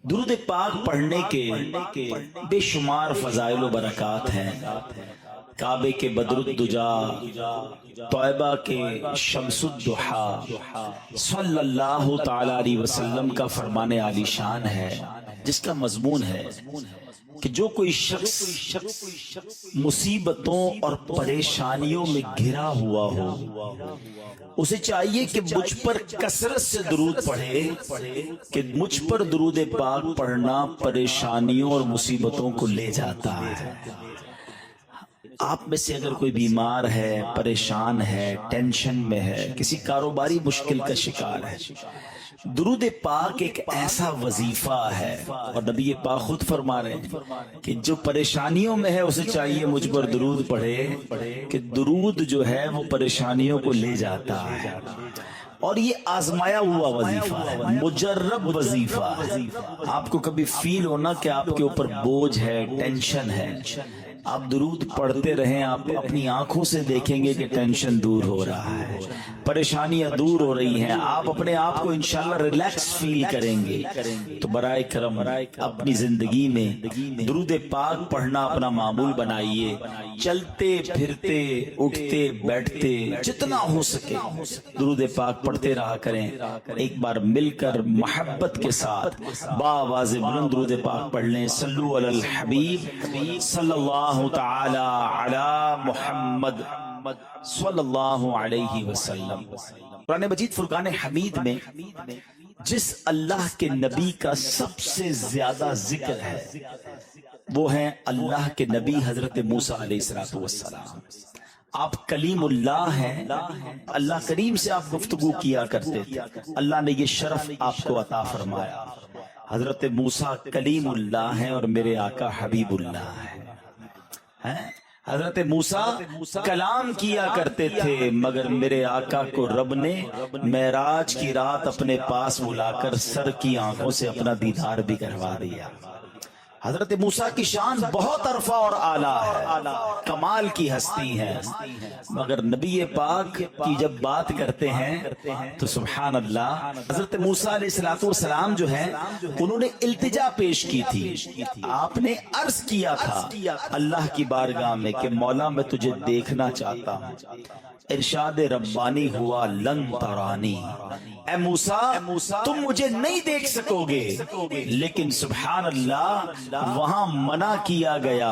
درود پاک پڑھنے کے بے شمار فضائل و برکات ہیں۔ کعبے کے بدر الدجا، طیبہ کے شمس الضحی، صلی اللہ تعالی علیہ وسلم کا فرمان عالی شان ہے، جس کا مضمون ہے کہ جو کوئی شخص مصیبتوں اور پریشانیوں میں گھرا ہوا ہو، اسے چاہیے کہ مجھ پر کثرت سے درود پڑھے، کہ مجھ پر درود پاک پڑھنا پریشانیوں اور مصیبتوں کو لے جاتا ہے۔ آپ میں سے اگر کوئی بیمار ہے، پریشان ہے، ٹینشن میں ہے، کسی کاروباری مشکل کا شکار ہے، درود پاک ایک ایسا وظیفہ ہے، اور نبی پاک خود فرما رہے ہیں کہ جو پریشانیوں میں ہے اسے چاہیے مجھ پر درود پڑھے، کہ درود جو ہے وہ پریشانیوں کو لے جاتا ہے۔ اور یہ آزمایا ہوا وظیفہ ہے، مجرب وظیفہ ہے۔ آپ کو کبھی فیل ہونا کہ آپ کے اوپر بوجھ ہے، ٹینشن ہے، آپ درود پڑھتے رہیں، آپ اپنی آنکھوں سے دیکھیں گے کہ ٹینشن دور ہو رہا ہے، پریشانیاں دور ہو رہی ہیں، آپ اپنے آپ کو انشاءاللہ ریلیکس فیل کریں گے۔ تو برائے کرم اپنی زندگی میں درود پاک پڑھنا اپنا معمول بنائیے۔ چلتے پھرتے اٹھتے بیٹھتے جتنا ہو سکے درود پاک پڑھتے رہا کریں۔ ایک بار مل کر محبت کے ساتھ باواز بلند درود پاک پڑھ لیں۔ صلو علی الحبیب صلی اللہ تعالی علی محمد صلی اللہ علیہ وسلم۔ قرآن مجید فرقان حمید میں جس اللہ کے نبی کا سب سے زیادہ ذکر ہے وہ ہے اللہ کے نبی حضرت موسیٰ علیہ السلام۔ آپ کلیم اللہ ہیں، اللہ کریم سے آپ گفتگو کیا کرتے تھے، اللہ نے یہ شرف آپ کو عطا فرمایا۔ حضرت موسیٰ کلیم اللہ ہیں اور میرے آقا حبیب اللہ ہیں۔ حضرت موسیٰ کلام کیا کرتے تھے، مگر میرے آقا کو رب نے معراج کی رات اپنے پاس بلا کر سر کی آنکھوں سے اپنا دیدار بھی کروا دیا۔ حضرت موسیٰ کی شان بہت عرفہ اور اعلیٰ ہے، کمال کی ہستی ہے، مگر نبی پاک کی جب بات کرتے ہیں تو سبحان اللہ، حضرت موسیٰ علیہ السلام جو ہیں انہوں نے التجا پیش کی تھی۔ آپ نے عرض کیا تھا اللہ کی بارگاہ میں کہ مولا میں تجھے دیکھنا چاہتا ہوں۔ ارشاد ربانی ہوا لن ترانی، اے موسیٰ تم مجھے نہیں دیکھ سکو گے، لیکن سبحان اللہ وہاں منع کیا گیا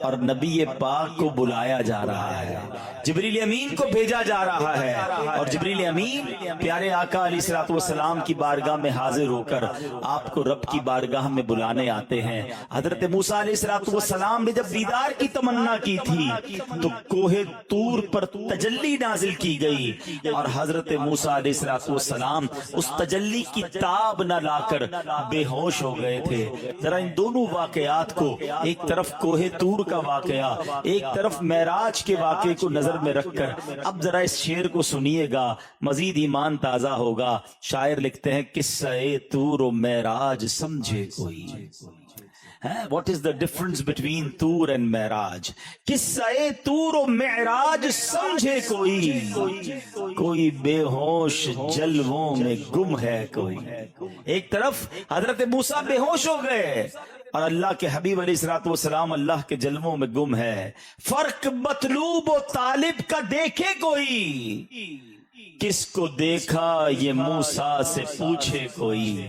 اور نبی پاک کو بلایا جا رہا ہے، جبریل امین کو بھیجا جا رہا ہے، اور جبریل امین پیارے آقا علیہ السلام کی بارگاہ میں حاضر ہو کر آپ کو رب کی بارگاہ میں بلانے آتے ہیں۔ حضرت موسیٰ علیہ السلام نے جب دیدار کی تمنا کی تھی تو کوہ طور پر تجلی نازل کی گئی، اور حضرت موسیٰ علیہ السلام اس تجلی کی تاب نہ لا کر بے ہوش ہو گئے تھے۔ ذرا ان دونوں واقعات کو، ایک طرف کوہ طور کا واقعہ، ایک طرف معراج کے واقعے کو نظر میں رکھ کر اب ذرا اس شعر کو سنیے گا، مزید ایمان تازہ ہوگا۔ شاعر لکھتے ہیں قصہ طور و معراج سمجھے کوئی، What is the difference between طور and معراج؟ قصہ طور و معراج سمجھے کوئی بے ہوش جلووں میں گم ہے کوئی۔ ایک طرف حضرت موسیٰ بے ہوش ہو گئے اور اللہ کے حبیب علیہ السلام اللہ کے جلووں میں گم ہے۔ فرق مطلوب و طالب کا دیکھے کوئی، کس کو دیکھا یہ موسیٰ سے پوچھے کوئی،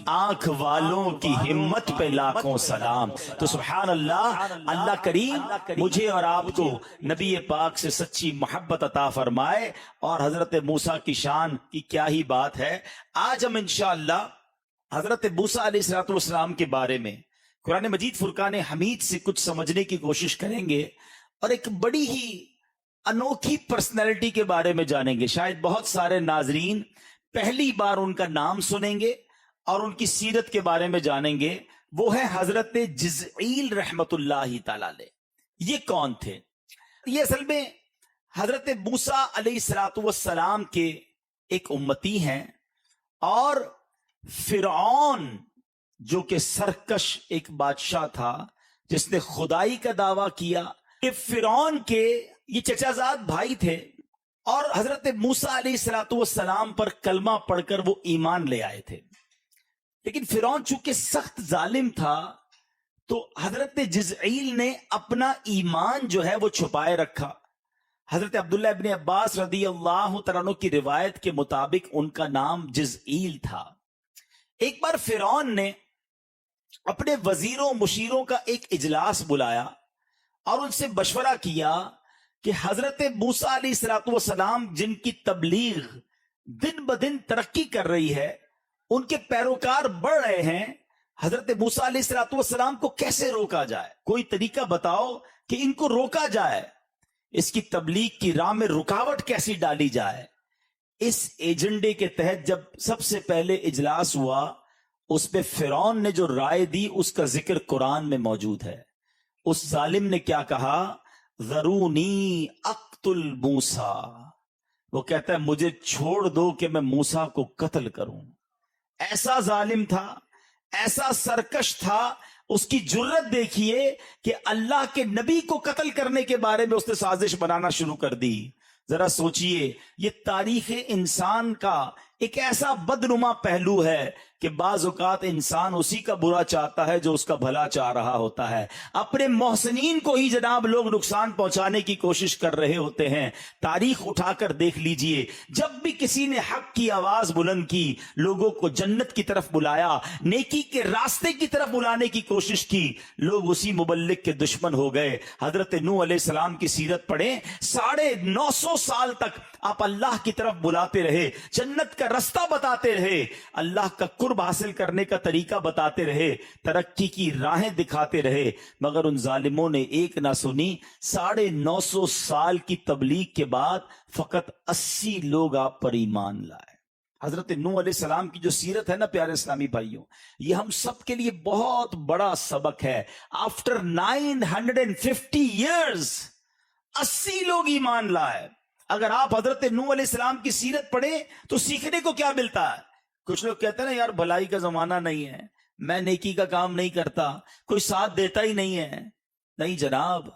آنکھ والوں کی ہمت پہ لاکھوں سلام۔ تو سبحان اللہ، اللہ کریم مجھے اور آپ کو نبی پاک سے سچی محبت عطا فرمائے، اور حضرت موسیٰ کی شان کی کیا ہی بات ہے۔ آج ہم انشاءاللہ حضرت موسیٰ علیہ السلام کے بارے میں قرآن مجید فرقان حمید سے کچھ سمجھنے کی کوشش کریں گے، اور ایک بڑی ہی انوکھی پرسنالٹی کے بارے میں جانیں گے۔ شاید بہت سارے ناظرین پہلی بار ان کا نام سنیں گے اور ان کی سیرت کے بارے میں جانیں گے۔ وہ ہے حضرت جزعیل رحمت اللہ تعالی علیہ۔ یہ کون تھے؟ یہ اصل میں حضرت موسیٰ علیہ السلام کے ایک امتی ہیں، اور فرعون جو کہ سرکش ایک بادشاہ تھا جس نے خدائی کا دعویٰ کیا، کہ فرعون کے یہ چچا زاد بھائی تھے، اور حضرت موسیٰ علیہ السلام پر کلمہ پڑھ کر وہ ایمان لے آئے تھے۔ لیکن فرعون چونکہ سخت ظالم تھا تو حضرت جزعیل نے اپنا ایمان جو ہے وہ چھپائے رکھا. حضرت عبداللہ ابن عباس رضی اللہ تعالیٰ عنہ کی روایت کے مطابق ان کا نام جزعیل تھا. ایک بار فرعون نے اپنے وزیروں مشیروں کا ایک اجلاس بلایا اور ان سے مشورہ کیا کہ حضرت موسیٰ علیہ السلام جن کی تبلیغ دن بدن ترقی کر رہی ہے، ان کے پیروکار بڑھ رہے ہیں، حضرت موسیٰ علیہ السلام کو کیسے روکا جائے؟ کوئی طریقہ بتاؤ کہ ان کو روکا جائے، اس کی تبلیغ کی راہ میں رکاوٹ کیسی ڈالی جائے. اس ایجنڈے کے تحت جب سب سے پہلے اجلاس ہوا، اس میں فرعون نے جو رائے دی اس کا ذکر قرآن میں موجود ہے. اس ظالم نے کیا کہا؟ ذرونی اقتل موسیٰ. وہ کہتا ہے مجھے چھوڑ دو کہ میں موسیٰ کو قتل کروں. ایسا ظالم تھا، ایسا سرکش تھا. اس کی جرت دیکھیے کہ اللہ کے نبی کو قتل کرنے کے بارے میں اس نے سازش بنانا شروع کر دی. ذرا سوچئے، یہ تاریخ انسان کا ایک ایسا بدنما پہلو ہے کہ بعض اوقات انسان اسی کا برا چاہتا ہے جو اس کا بھلا چاہ رہا ہوتا ہے. اپنے محسنین کو ہی جناب لوگ نقصان پہنچانے کی کوشش کر رہے ہوتے ہیں. تاریخ اٹھا کر دیکھ لیجئے، جب بھی کسی نے حق کی آواز بلند کی، لوگوں کو جنت کی طرف بلایا، نیکی کے راستے کی طرف بلانے کی کوشش کی، لوگ اسی مبلغ کے دشمن ہو گئے. حضرت نوح علیہ السلام کی سیرت پڑھیں، 950 سال تک آپ اللہ کی طرف بلاتے رہے، جنت کا رستہ بتاتے رہے، اللہ کا قرب حاصل کرنے کا طریقہ بتاتے رہے، ترقی کی راہیں دکھاتے رہے، مگر ان ظالموں نے ایک نہ سنی. 950 سال کی تبلیغ کے بعد فقط 80 لوگ آپ پر ایمان لائے. حضرت نوح علیہ السلام کی جو سیرت ہے نا پیارے اسلامی بھائیوں، یہ ہم سب کے لیے بہت بڑا سبق ہے. آفٹر 950 ایئرز 80 لوگ ایمان لائے. اگر آپ حضرت نوح علیہ السلام کی سیرت پڑھیں تو سیکھنے کو کیا ملتا ہے؟ کچھ لوگ کہتے ہیں نا یار بھلائی کا زمانہ نہیں ہے، میں نیکی کا کام نہیں کرتا، کوئی ساتھ دیتا ہی نہیں ہے. نہیں جناب،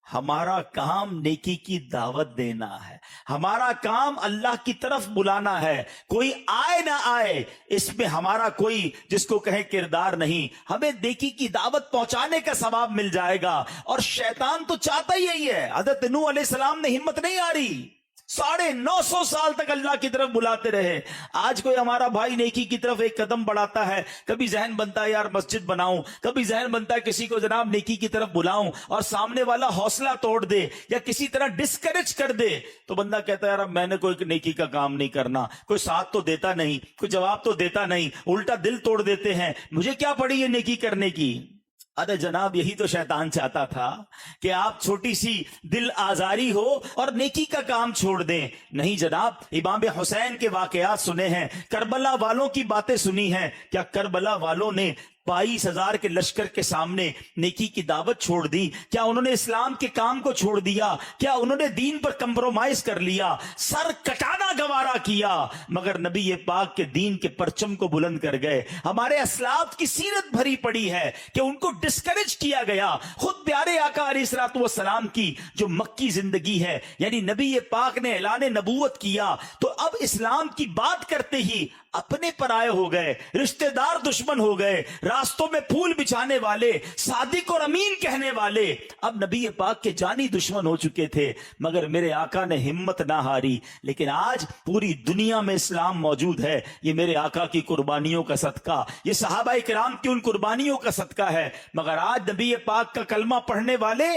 ہمارا کام نیکی کی دعوت دینا ہے، ہمارا کام اللہ کی طرف بلانا ہے. کوئی آئے نہ آئے اس میں ہمارا کوئی جس کو کہیں کردار نہیں. ہمیں نیکی کی دعوت پہنچانے کا ثواب مل جائے گا. اور شیطان تو چاہتا ہی یہی ہے. حضرت نوح علیہ السلام نے ہمت نہیں آ رہی، 950 سال تک اللہ کی طرف بلاتے رہے. آج کوئی ہمارا بھائی نیکی کی طرف ایک قدم بڑھاتا ہے، کبھی ذہن بنتا ہے یار مسجد بناؤں، کبھی ذہن بنتا ہے کسی کو جناب نیکی کی طرف بلاؤں، اور سامنے والا حوصلہ توڑ دے یا کسی طرح ڈسکریج کر دے تو بندہ کہتا ہے یار اب میں نے کوئی نیکی کا کام نہیں کرنا، کوئی ساتھ تو دیتا نہیں، کوئی جواب تو دیتا نہیں، الٹا دل توڑ دیتے ہیں، مجھے کیا پڑی یہ نیکی کرنے کی. ارے جناب یہی تو شیطان چاہتا تھا کہ آپ چھوٹی سی دل آزاری ہو اور نیکی کا کام چھوڑ دیں. نہیں جناب، امام حسین کے واقعات سنے ہیں، کربلا والوں کی باتیں سنی ہیں. کیا کربلا والوں نے 22,000 کے لشکر کے سامنے نیکی کی دعوت چھوڑ دی؟ کیا انہوں نے اسلام کے کام کو چھوڑ دیا؟ کیا انہوں نے دین پر کمپرومائز کر لیا؟ سر کٹانا گوارا کیا، مگر نبی پاک کے دین کے پرچم کو بلند کر گئے. ہمارے اسلاف کی سیرت بھری پڑی ہے کہ ان کو ڈسکریج کیا گیا. خود پیارے آقا علیہ الصلوۃ والسلام کی جو مکی زندگی ہے، یعنی نبی پاک نے اعلان نبوت کیا تو اب اسلام کی بات کرتے ہی اپنے پرائے ہو گئے، رشتہ دار دشمن ہو گئے، راستوں میں پھول بچھانے والے، صادق اور امین کہنے والے اب نبی پاک کے جانی دشمن ہو چکے تھے. مگر میرے آقا نے ہمت نہ ہاری. لیکن آج پوری دنیا میں اسلام موجود ہے، یہ میرے آقا کی قربانیوں کا صدقہ، یہ صحابہ کرام کی ان قربانیوں کا صدقہ ہے. مگر آج نبی پاک کا کلمہ پڑھنے والے،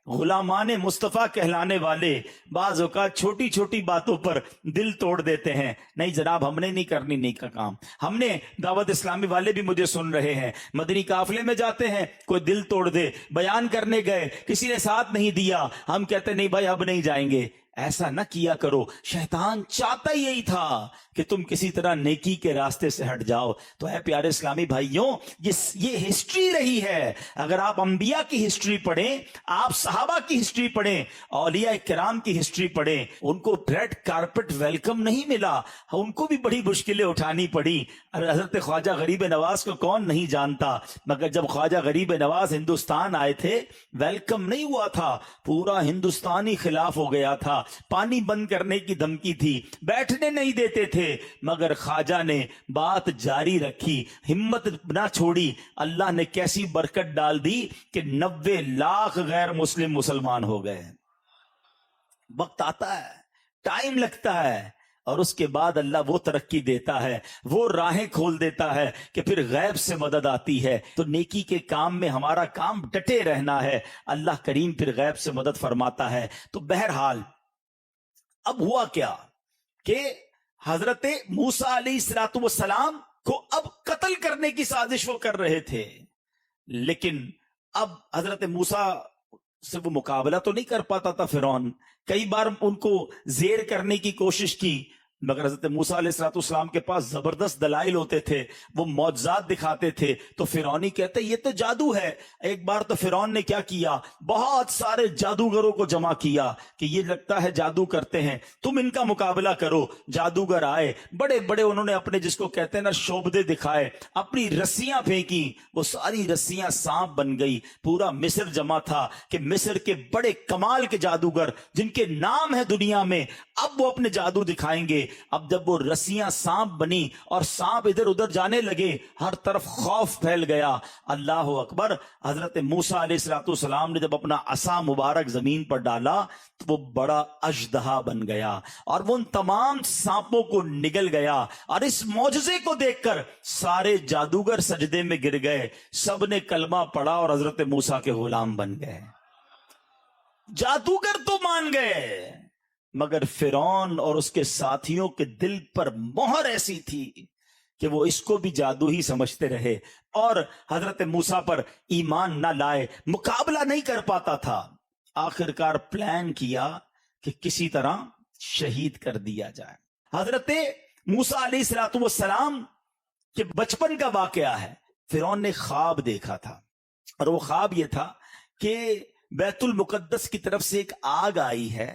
غلامان مصطفیٰ کہلانے والے، بعض اوقات چھوٹی چھوٹی باتوں پر دل توڑ دیتے ہیں. نہیں جناب، ہم نے نہیں کرنی نیک کا کام. ہم نے دعوت اسلامی والے بھی مجھے سن رہے ہیں، مدنی قافلے میں جاتے ہیں، کوئی دل توڑ دے، بیان کرنے گئے کسی نے ساتھ نہیں دیا، ہم کہتے نہیں بھائی اب نہیں جائیں گے. ایسا نہ کیا کرو. شیطان چاہتا یہی تھا کہ تم کسی طرح نیکی کے راستے سے ہٹ جاؤ. تو ہے پیارے اسلامی بھائیوں، یہ ہسٹری رہی ہے. اگر آپ انبیاء کی ہسٹری پڑھیں، آپ صحابہ کی ہسٹری پڑھیں، اولیاء کرام کی ہسٹری پڑھیں، ان کو ریڈ کارپٹ ویلکم نہیں ملا، ان کو بھی بڑی مشکلیں اٹھانی پڑی. حضرت خواجہ غریب نواز کو کون نہیں جانتا، مگر جب خواجہ غریب نواز ہندوستان آئے تھے ویلکم نہیں ہوا تھا، پورا ہندوستانی خلاف ہو گیا تھا. پانی بند کرنے کی دھمکی تھی، بیٹھنے نہیں دیتے تھے، مگر خواجہ نے بات جاری رکھی، ہمت نہ چھوڑی۔ اللہ نے کیسی برکت ڈال دی کہ 90 لاکھ غیر مسلم مسلمان ہو گئے۔ وقت آتا ہے، ٹائم لگتا ہے، اور اس کے بعد اللہ وہ ترقی دیتا ہے، وہ راہیں کھول دیتا ہے کہ پھر غیب سے مدد آتی ہے۔ تو نیکی کے کام میں ہمارا کام ڈٹے رہنا ہے، اللہ کریم پھر غیب سے مدد فرماتا ہے۔ تو بہرحال اب ہوا کیا کہ حضرت موسیٰ علیہ السلام کو اب قتل کرنے کی سازش وہ کر رہے تھے، لیکن اب حضرت موسیٰ سے وہ مقابلہ تو نہیں کر پاتا تھا فرعون۔ کئی بار ان کو زیر کرنے کی کوشش کی، مگر حضرت موسیٰ علیہ السلام کے پاس زبردست دلائل ہوتے تھے، وہ معجزات دکھاتے تھے۔ تو فرعونی کہتے یہ تو جادو ہے۔ ایک بار تو فرعون نے کیا کیا، بہت سارے جادوگروں کو جمع کیا کہ یہ لگتا ہے جادو کرتے ہیں، تم ان کا مقابلہ کرو۔ جادوگر آئے، بڑے بڑے انہوں نے اپنے جس کو کہتے ہیں نا شوبدے دکھائے، اپنی رسیاں پھینکی، وہ ساری رسیاں سانپ بن گئی۔ پورا مصر جمع تھا کہ مصر کے بڑے کمال کے جادوگر جن کے نام ہے دنیا میں، اب وہ اپنے جادو دکھائیں گے۔ اب جب وہ رسیاں سانپ بنی اور سانپ ادھر ادھر جانے لگے، ہر طرف خوف پھیل گیا۔ اللہ اکبر۔ حضرت موسیٰ علیہ السلام نے جب اپنا عصا مبارک زمین پر ڈالا تو وہ بڑا اژدہا بن گیا اور وہ ان تمام سانپوں کو نگل گیا۔ اور اس معجزے کو دیکھ کر سارے جادوگر سجدے میں گر گئے، سب نے کلمہ پڑھا اور حضرت موسیٰ کے غلام بن گئے۔ جادوگر تو مان گئے، مگر فرعون اور اس کے ساتھیوں کے دل پر مہر ایسی تھی کہ وہ اس کو بھی جادو ہی سمجھتے رہے اور حضرت موسیٰ پر ایمان نہ لائے، مقابلہ نہیں کر پاتا تھا۔ آخرکار پلان کیا کہ کسی طرح شہید کر دیا جائے۔ حضرت موسیٰ علیہ السلام کے بچپن کا واقعہ ہے۔ فرعون نے خواب دیکھا تھا اور وہ خواب یہ تھا کہ بیت المقدس کی طرف سے ایک آگ آئی ہے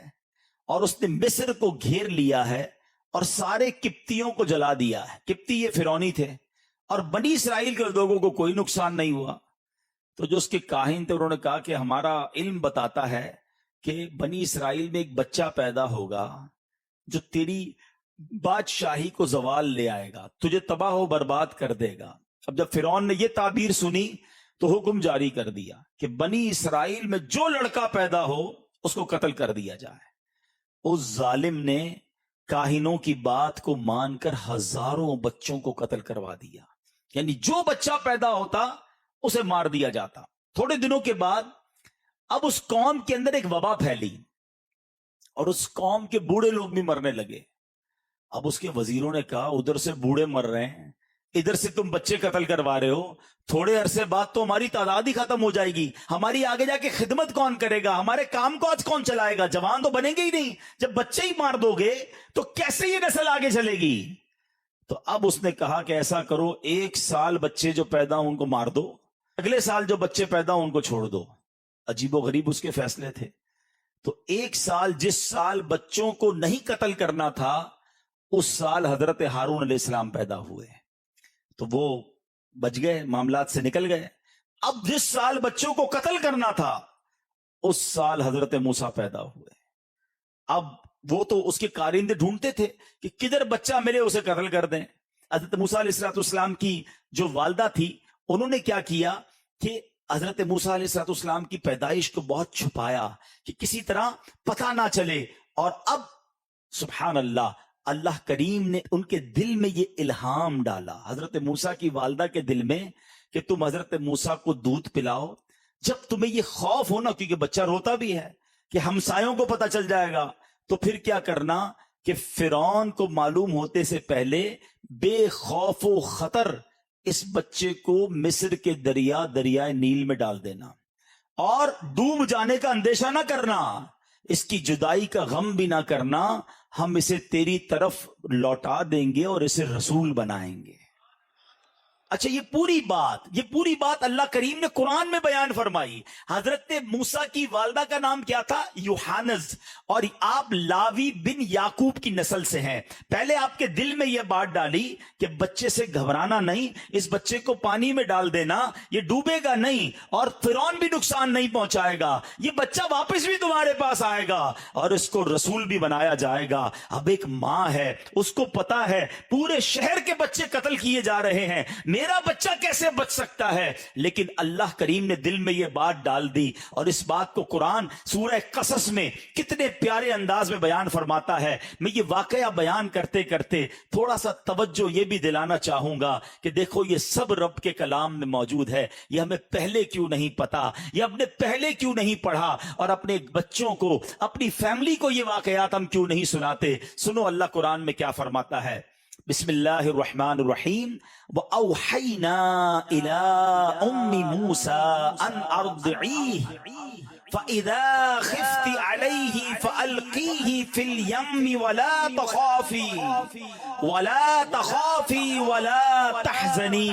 اور اس نے مصر کو گھیر لیا ہے اور سارے قبطیوں کو جلا دیا ہے۔ قبطی یہ فرعونی تھے اور بنی اسرائیل کے لوگوں کو کوئی نقصان نہیں ہوا۔ تو جو اس کے کاہن تھے انہوں نے کہا کہ ہمارا علم بتاتا ہے کہ بنی اسرائیل میں ایک بچہ پیدا ہوگا جو تیری بادشاہی کو زوال لے آئے گا، تجھے تباہ و برباد کر دے گا۔ اب جب فرعون نے یہ تعبیر سنی تو حکم جاری کر دیا کہ بنی اسرائیل میں جو لڑکا پیدا ہو اس کو قتل کر دیا جائے۔ اس ظالم نے کاہنوں کی بات کو مان کر ہزاروں بچوں کو قتل کروا دیا، یعنی جو بچہ پیدا ہوتا اسے مار دیا جاتا۔ تھوڑے دنوں کے بعد اب اس قوم کے اندر ایک وبا پھیلی اور اس قوم کے بوڑھے لوگ بھی مرنے لگے۔ اب اس کے وزیروں نے کہا ادھر سے بوڑھے مر رہے ہیں، ادھر سے تم بچے قتل کروا رہے ہو، تھوڑے عرصے بعد تو ہماری تعداد ہی ختم ہو جائے گی، ہماری آگے جا کے خدمت کون کرے گا، ہمارے کام کو آج کون چلائے گا، جوان تو بنیں گے ہی نہیں۔ جب بچے ہی مار دو گے تو کیسے یہ نسل آگے چلے گی؟ تو اب اس نے کہا کہ ایسا کرو، 1 سال بچے جو پیدا ہوں ان کو مار دو، اگلے سال جو بچے پیدا ہوں ان کو چھوڑ دو۔ عجیب و غریب اس کے فیصلے تھے۔ تو 1 سال، جس سال بچوں کو نہیں قتل کرنا تھا اس سال حضرت ہارون علیہ السلام پیدا ہوئے، تو وہ بچ گئے، معاملات سے نکل گئے۔ اب جس سال بچوں کو قتل کرنا تھا اس سال حضرت موسیٰ پیدا ہوئے۔ اب وہ تو اس کے کارندے ڈھونڈتے تھے کہ کدھر بچہ ملے اسے قتل کر دیں۔ حضرت موسیٰ علیہ السلام کی جو والدہ تھی انہوں نے کیا کیا کہ حضرت موسیٰ علیہ السلام کی پیدائش کو بہت چھپایا کہ کسی طرح پتہ نہ چلے۔ اور اب سبحان اللہ، اللہ کریم نے ان کے دل میں یہ الہام ڈالا، حضرت موسیٰ کی والدہ کے دل میں، کہ تم حضرت موسیٰ کو دودھ پلاؤ۔ جب تمہیں یہ خوف ہونا، کیونکہ بچہ روتا بھی ہے کہ ہمسایوں کو پتہ چل جائے گا، تو پھر کیا کرنا کہ فرعون کو معلوم ہوتے سے پہلے بے خوف و خطر اس بچے کو مصر کے دریائے نیل میں ڈال دینا اور ڈوب جانے کا اندیشہ نہ کرنا، اس کی جدائی کا غم بھی نہ کرنا، ہم اسے تیری طرف لوٹا دیں گے اور اسے رسول بنائیں گے۔ اچھا یہ پوری بات اللہ کریم نے قرآن میں بیان فرمائی. حضرت موسیٰ کی والدہ کا نام کیا تھا؟ یوحانز، اور آپ لاوی بن یعقوب کی نسل سے ہیں. پہلے آپ کے دل میں یہ بات ڈالی کہ بچے سے گھبرانا نہیں، اس بچے کو پانی میں ڈال دینا، یہ ڈوبے گا نہیں اور فرعون بھی نقصان نہیں پہنچائے گا، یہ بچہ واپس بھی تمہارے پاس آئے گا اور اس کو رسول بھی بنایا جائے گا. اب ایک ماں ہے، اس کو پتا ہے پورے شہر کے بچے قتل کیے جا رہے ہیں، میرا بچہ کیسے بچ سکتا ہے؟ لیکن اللہ کریم نے دل میں یہ بات ڈال دی، اور اس بات کو قرآن سورہ قصص میں کتنے پیارے انداز میں بیان فرماتا ہے. میں یہ واقعہ بیان کرتے کرتے تھوڑا سا توجہ یہ بھی دلانا چاہوں گا کہ دیکھو یہ سب رب کے کلام میں موجود ہے، یہ ہمیں پہلے کیوں نہیں پتا، یہ ہم نے پہلے کیوں نہیں پڑھا، اور اپنے بچوں کو، اپنی فیملی کو یہ واقعات ہم کیوں نہیں سناتے. سنو اللہ قرآن میں کیا فرماتا ہے. بسم اللہ الرحمن الرحیم. وَأَوْحَيْنَا إِلَىٰ أُمِّ مُوسَىٰ أَنْ أَرْضِعِيهِ فَإِذَا خِفْتِ عَلَيْهِ فَأَلْقِيهِ فِي الْيَمِّ وَلَا تَخَافِي وَلَا تَحْزَنِي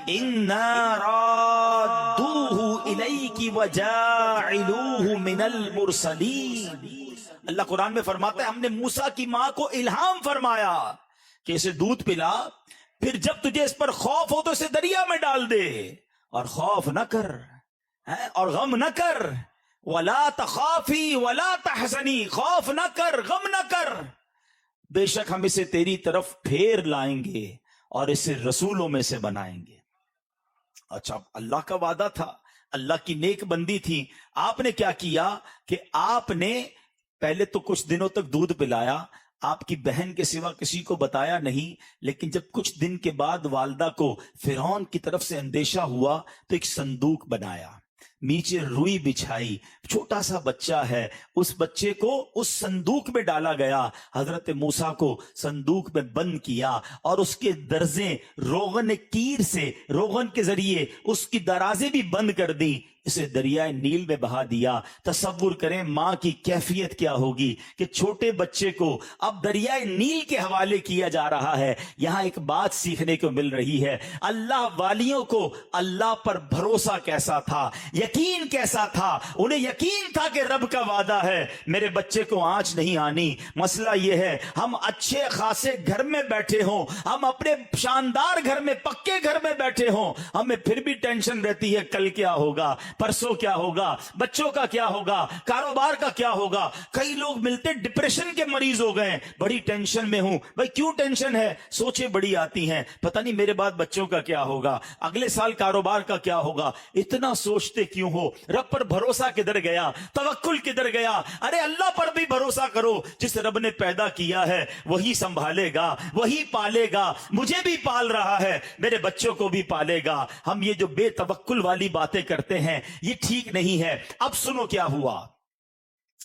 إِنَّا رَادُّوهُ إِلَيْكِ وَجَاعِلُوهُ مِنَ الْمُرْسَلِينَ. اللہ قرآن میں فرماتا ہے ہم نے موسیٰ کی ماں کو الہام فرمایا کہ اسے دودھ پلا، پھر جب تجھے اس پر خوف ہو تو اسے دریا میں ڈال دے، اور خوف نہ کر اور غم نہ کر. وَلَا تَخَافِي وَلَا تَحْزَنِي، خوف نہ کر، غم نہ کر، بے شک ہم اسے تیری طرف پھیر لائیں گے اور اسے رسولوں میں سے بنائیں گے. اچھا اللہ کا وعدہ تھا، اللہ کی نیک بندی تھی. آپ نے کیا کیا کہ آپ نے پہلے تو کچھ دنوں تک دودھ پلایا، آپ کی بہن کے سوا کسی کو بتایا نہیں، لیکن جب کچھ دن کے بعد والدہ کو فرعون کی طرف سے اندیشہ ہوا تو ایک صندوق بنایا، نیچے روئی بچھائی، چھوٹا سا بچہ ہے، اس بچے کو اس صندوق میں ڈالا گیا. حضرت موسیٰ کو صندوق میں بند کیا اور اس کے درزیں روغن کیر سے، روغن کے ذریعے اس کی درازیں بھی بند کر دی، اسے دریائے نیل میں بہا دیا. تصور کریں ماں کی کیفیت کیا ہوگی کہ چھوٹے بچے کو اب دریائے نیل کے حوالے کیا جا رہا ہے. یہاں ایک بات سیکھنے کو مل رہی ہے، اللہ والیوں کو اللہ پر بھروسہ کیسا تھا، یقین کیسا تھا. انہیں یقین تھا کہ رب کا وعدہ ہے میرے بچے کو آنچ نہیں آنی. مسئلہ یہ ہے ہم اچھے خاصے گھر میں بیٹھے ہوں، ہم اپنے شاندار گھر میں، پکے گھر میں بیٹھے ہوں، ہمیں پھر بھی ٹینشن رہتی ہے کل کیا ہوگا، پرسوں کیا ہوگا، بچوں کا کیا ہوگا، کاروبار کا کیا ہوگا. کئی لوگ ملتے ڈپریشن کے مریض ہو گئے، بڑی ٹینشن میں ہوں. بھائی کیوں ٹینشن ہے؟ سوچیں بڑی آتی ہیں، پتہ نہیں میرے بعد بچوں کا کیا ہوگا، اگلے سال کاروبار کا کیا ہوگا. اتنا سوچتے کیوں ہو؟ رب پر بھروسہ کدھر گیا، توکل کدھر گیا؟ ارے اللہ پر بھی بھروسہ کرو، جس رب نے پیدا کیا ہے وہی سنبھالے گا، وہی پالے گا. مجھے بھی پال رہا ہے، میرے بچوں کو بھی پالے گا. ہم یہ جو بے توکل والی باتیں کرتے ہیں یہ ٹھیک نہیں ہے. اب سنو کیا ہوا.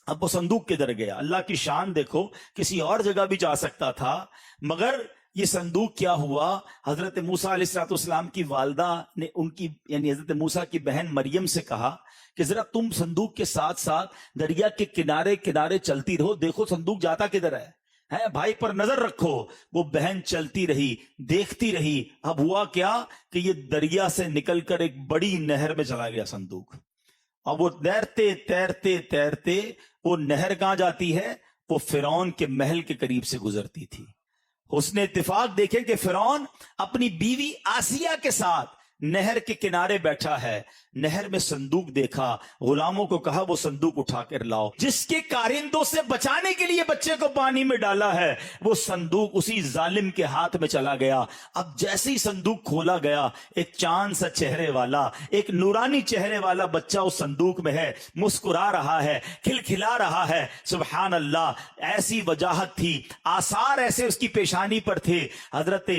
اب وہ صندوق کدھر گیا؟ اللہ کی شان دیکھو، کسی اور جگہ بھی جا سکتا تھا، مگر یہ صندوق کیا ہوا؟ حضرت موسیٰ علیہ السلام کی والدہ نے ان کی یعنی حضرت موسیٰ کی بہن مریم سے کہا کہ ذرا تم صندوق کے ساتھ ساتھ دریا کے کنارے کنارے چلتی رہو، دیکھو صندوق جاتا کدھر ہے بھائی پر نظر رکھو. وہ بہن چلتی رہی، دیکھتی رہی. اب ہوا کیا کہ یہ دریا سے نکل کر ایک بڑی نہر میں چلا گیا صندوق. اور وہ تیرتے تیرتے تیرتے وہ نہر کہاں جاتی ہے؟ وہ فرعون کے محل کے قریب سے گزرتی تھی. حسن اتفاق دیکھیں کہ فرعون اپنی بیوی آسیہ کے ساتھ نہر کے کنارے بیٹھا ہے. نہر میں صندوق دیکھا، غلاموں کو کہا وہ صندوق اٹھا کر لاؤ. جس کے کارندوں سے بچانے کے لیے بچے کو پانی میں ڈالا ہے وہ صندوق اسی ظالم کے ہاتھ میں چلا گیا. اب جیسے ہی صندوق کھولا گیا، ایک چاند سا چہرے والا، ایک نورانی چہرے والا بچہ اس صندوق میں ہے، مسکرا رہا ہے، کھلکھلا رہا ہے. سبحان اللہ، ایسی وجاہت تھی، آثار ایسے اس کی پیشانی پر تھے. حضرت